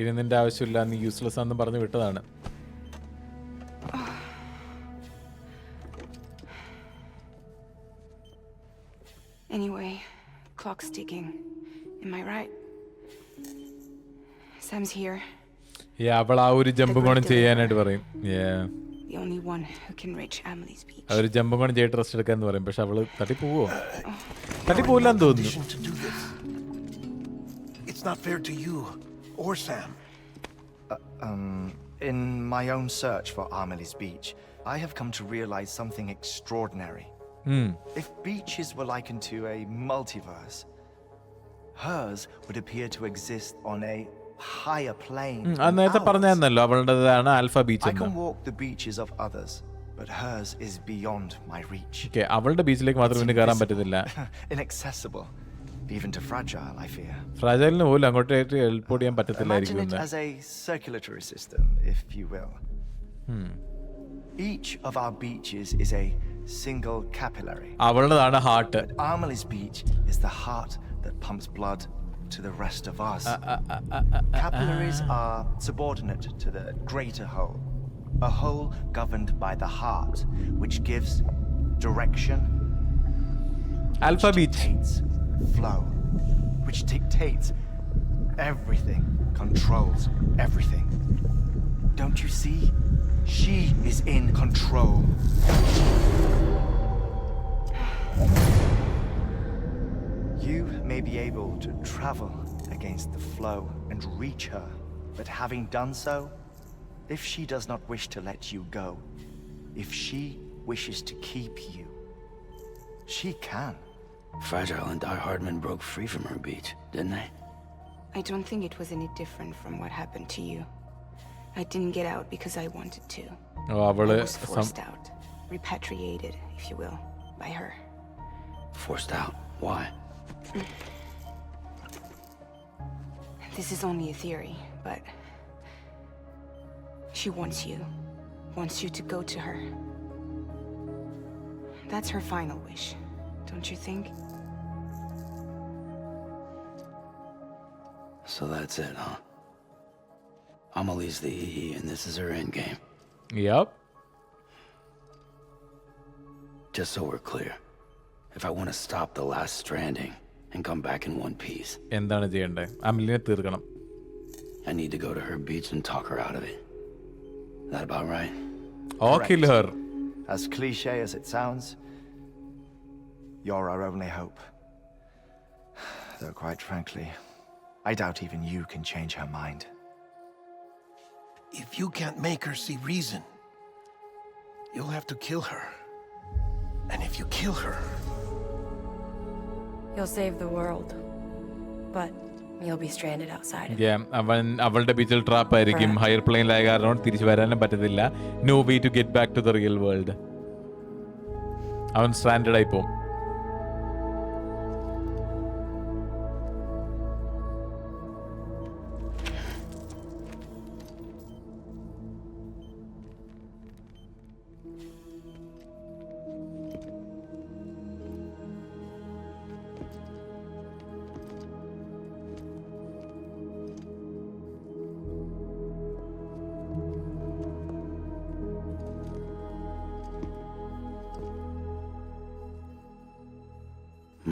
ഇനി നിന്റെ ആവശ്യമില്ല, നീ useless ആണെന്ന് പറഞ്ഞു വിട്ടതാണ്. Anyway, clock's ticking. Am I right? Sam's here. അവൾ ആ ഒരു ജമ്പും കൂടെ ചെയ്യാനായിട്ട് പറയും. The only one who can reach Amelie's beach. അവർ ജമ്പും കൂടെ ചെയ്തിട്ട് റെസ്റ്റ് എടുക്കാന്ന് പറയും. പക്ഷെ അവള് തട്ടിപ്പോവോ? തട്ടിപ്പോവില്ലാന്ന് തോന്നുന്നു. It's not fair to you or Sam. In my own search for Amelie's beach, I have come to realize something extraordinary. If beaches were likened to a multiverse, hers would appear to exist on a higher plane. നേരത്തെ പറഞ്ഞായിരുന്നല്ലോ അവളുടേതാണ് alpha beach I എന്ന്. can walk the beaches of others, but hers is beyond my reach. Okay, അവളുടെ ബീച്ചിലേക്ക് മാത്രം പിന്നെ കയറാൻ പറ്റത്തില്ല. Inaccessible, even to Fragile, I fear. ഫ്രാജൈലിന് പോലും അങ്ങോട്ടേക്ക് എൽപോർട്ട് ചെയ്യാൻ Imagine പറ്റത്തില്ലായിരിക്കും. it as a circulatory system, if you will. Each of our beaches is a single capillary. അവളുടേതാണ് heart. Amelie's beach is the heart that pumps blood to the rest of us. Capillaries are subordinate to the greater whole, a whole governed by the heart, which gives direction, Alpha Beach. dictates flow, which dictates everything, controls everything. Don't you see? She is in control. You may be able to travel against the flow and reach her, but having done so, if she does not wish to let you go, if she wishes to keep you, she can. Fragile and Die Hardman broke free from her beach, didn't they? I don't think it was any different from what happened to you. I didn't get out because I wanted to. I was forced out. Repatriated, if you will, by her. Forced out? Why? This is only a theory, but... she wants you to go to her. That's her final wish, don't you think? So that's it, huh? Amelie's the EE and this is her endgame. Yep. Just so we're clear, if I want to stop the last stranding and come back in one piece, എന്താണ് ചെയ്യണ്ടേ? അമലിനെ തീർക്കണം. I need to go to her beach and talk her out of it. That about right? Or kill her. As cliche as it sounds, you're our only hope. Though quite frankly, I doubt even you can change her mind. If you can't make her see reason, you'll have to kill her. And if you kill her... You'll save the world. But you'll be stranded outside. അവൻ അവളുടെ ബീച്ചിൽ trap ആയിരിക്കും. Higher പ്ലെയിനിലായ കാരണം തിരിച്ചു വരാനും പറ്റത്തില്ല. No way to get back to the real world. അവൻ stranded ആയി പോകും.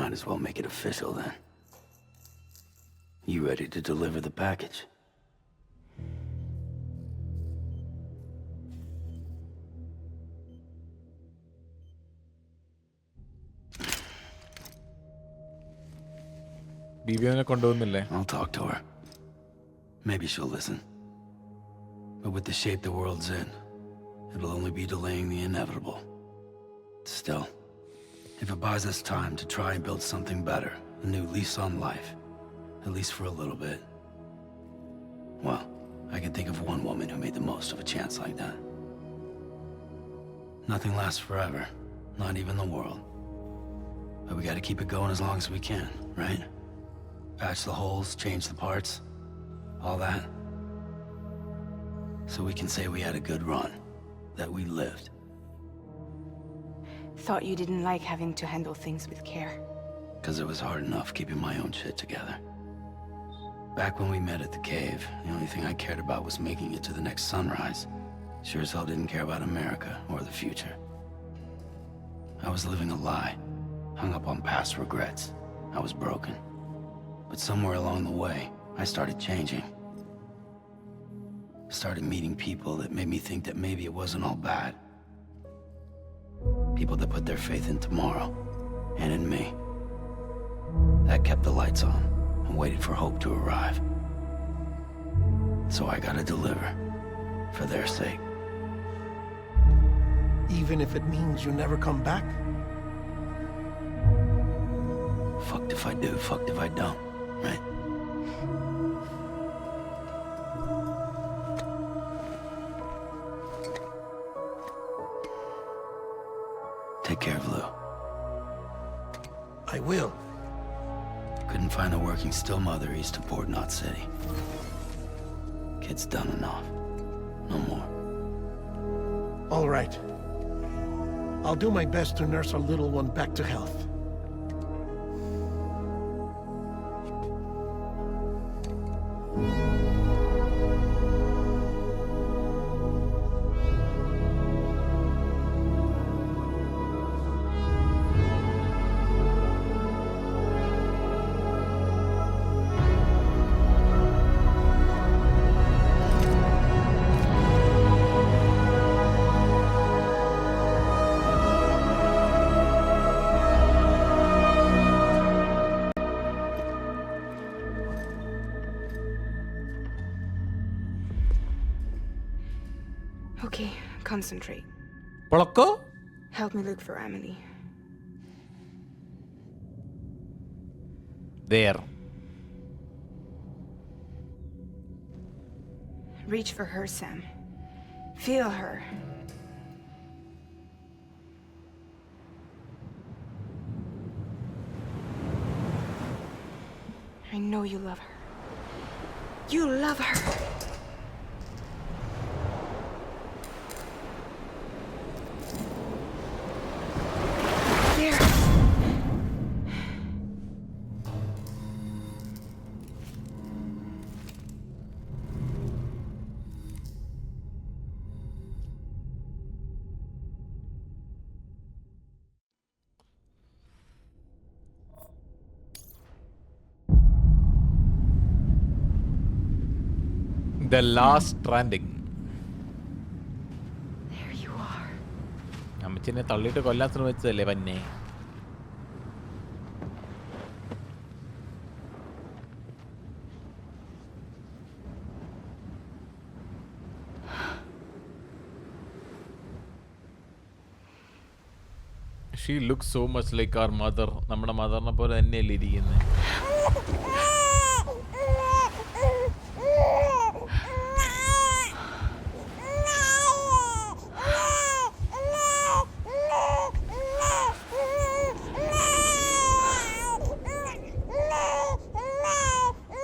Might as well make it official then. You ready to deliver the package? I'll talk to her. Maybe she'll listen. But with the shape the world's in, it'll only be delaying the inevitable. Still, if it buys us time to try and build something better, a new lease on life, at least for a little bit, well, I can think of one woman who made the most of a chance like that. Nothing lasts forever, not even the world. But we gotta keep it going as long as we can, right? Patch the holes, change the parts, all that. So we can say we had a good run, that we lived. Thought you didn't like having to handle things with care. 'Cause it was hard enough keeping my own shit together. Back when we met at the cave, the only thing I cared about was making it to the next sunrise. Sure as hell didn't care about America or the future. I was living a lie, hung up on past regrets. I was broken. But somewhere along the way, I started changing. Started meeting people that made me think that maybe it wasn't all bad. People that put their faith in tomorrow, and in me. That kept the lights on, and waited for hope to arrive. So I gotta deliver, for their sake. Even if it means you never come back? Fucked if I do, fucked if I don't, right? Take care of Lou. I will. Couldn't find a working still mother east of Port Knot City. Kid's done enough. No more. All right. I'll do my best to nurse our little one back to health. Okay, concentrate. Polakko? Help me look for Emily. There. Reach for her, Sam. Feel her. I know you love her. You love her. There. The Last Stranding. There you are. അമ്മച്ചിനെ തള്ളിയിട്ട് കൊല്ലാൻ ശ്രമിച്ചതല്ലേ പന്നെ. She looks so much like our mother. നമ്മുടെ മദറിനെ പോലെ തന്നെയല്ലേ ഇരിക്കുന്നത്.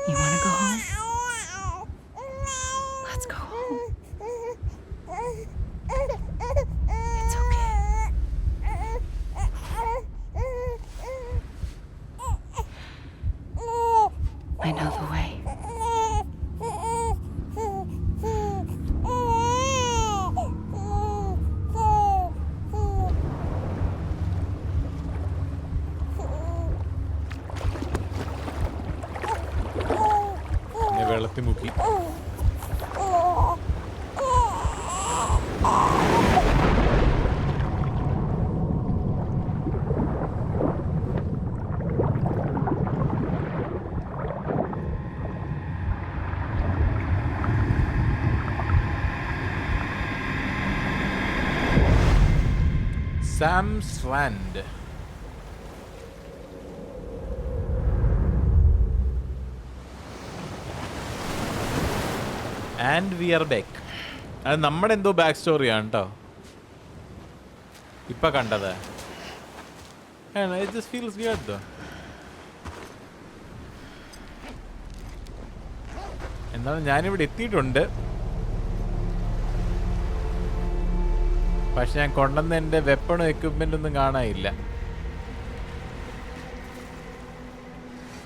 You want to go home? Let's go home. It's okay. I know the way. വെള്ളത്തിൽ മുക്കി. Sam Strand. And we are back. അത് നമ്മുടെ എന്തോ ബാക്ക് സ്റ്റോറിയാണ് കേട്ടോ ഇപ്പം കണ്ടത്. It just feels weird though. എന്നാലും ഞാനിവിടെ എത്തിയിട്ടുണ്ട്. പക്ഷെ ഞാൻ കൊണ്ടുവന്ന എൻ്റെ വെപ്പണും എക്യുപ്മെൻ്റ് ഒന്നും കാണാനില്ല.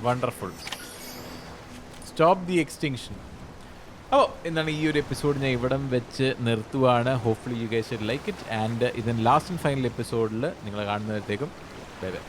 വണ്ടർഫുൾ. Stop the extinction. അപ്പോൾ എന്താണ് ഈ ഒരു എപ്പിസോഡ് ഞാൻ ഇവിടം വെച്ച് നിർത്തുവാണ്. Hopefully you guys should like it. And ഇതിന് ലാസ്റ്റ് ആൻഡ് ഫൈനൽ എപ്പിസോഡിൽ നിങ്ങൾ കാണുന്നതിനേക്കും ബൈ ബൈ.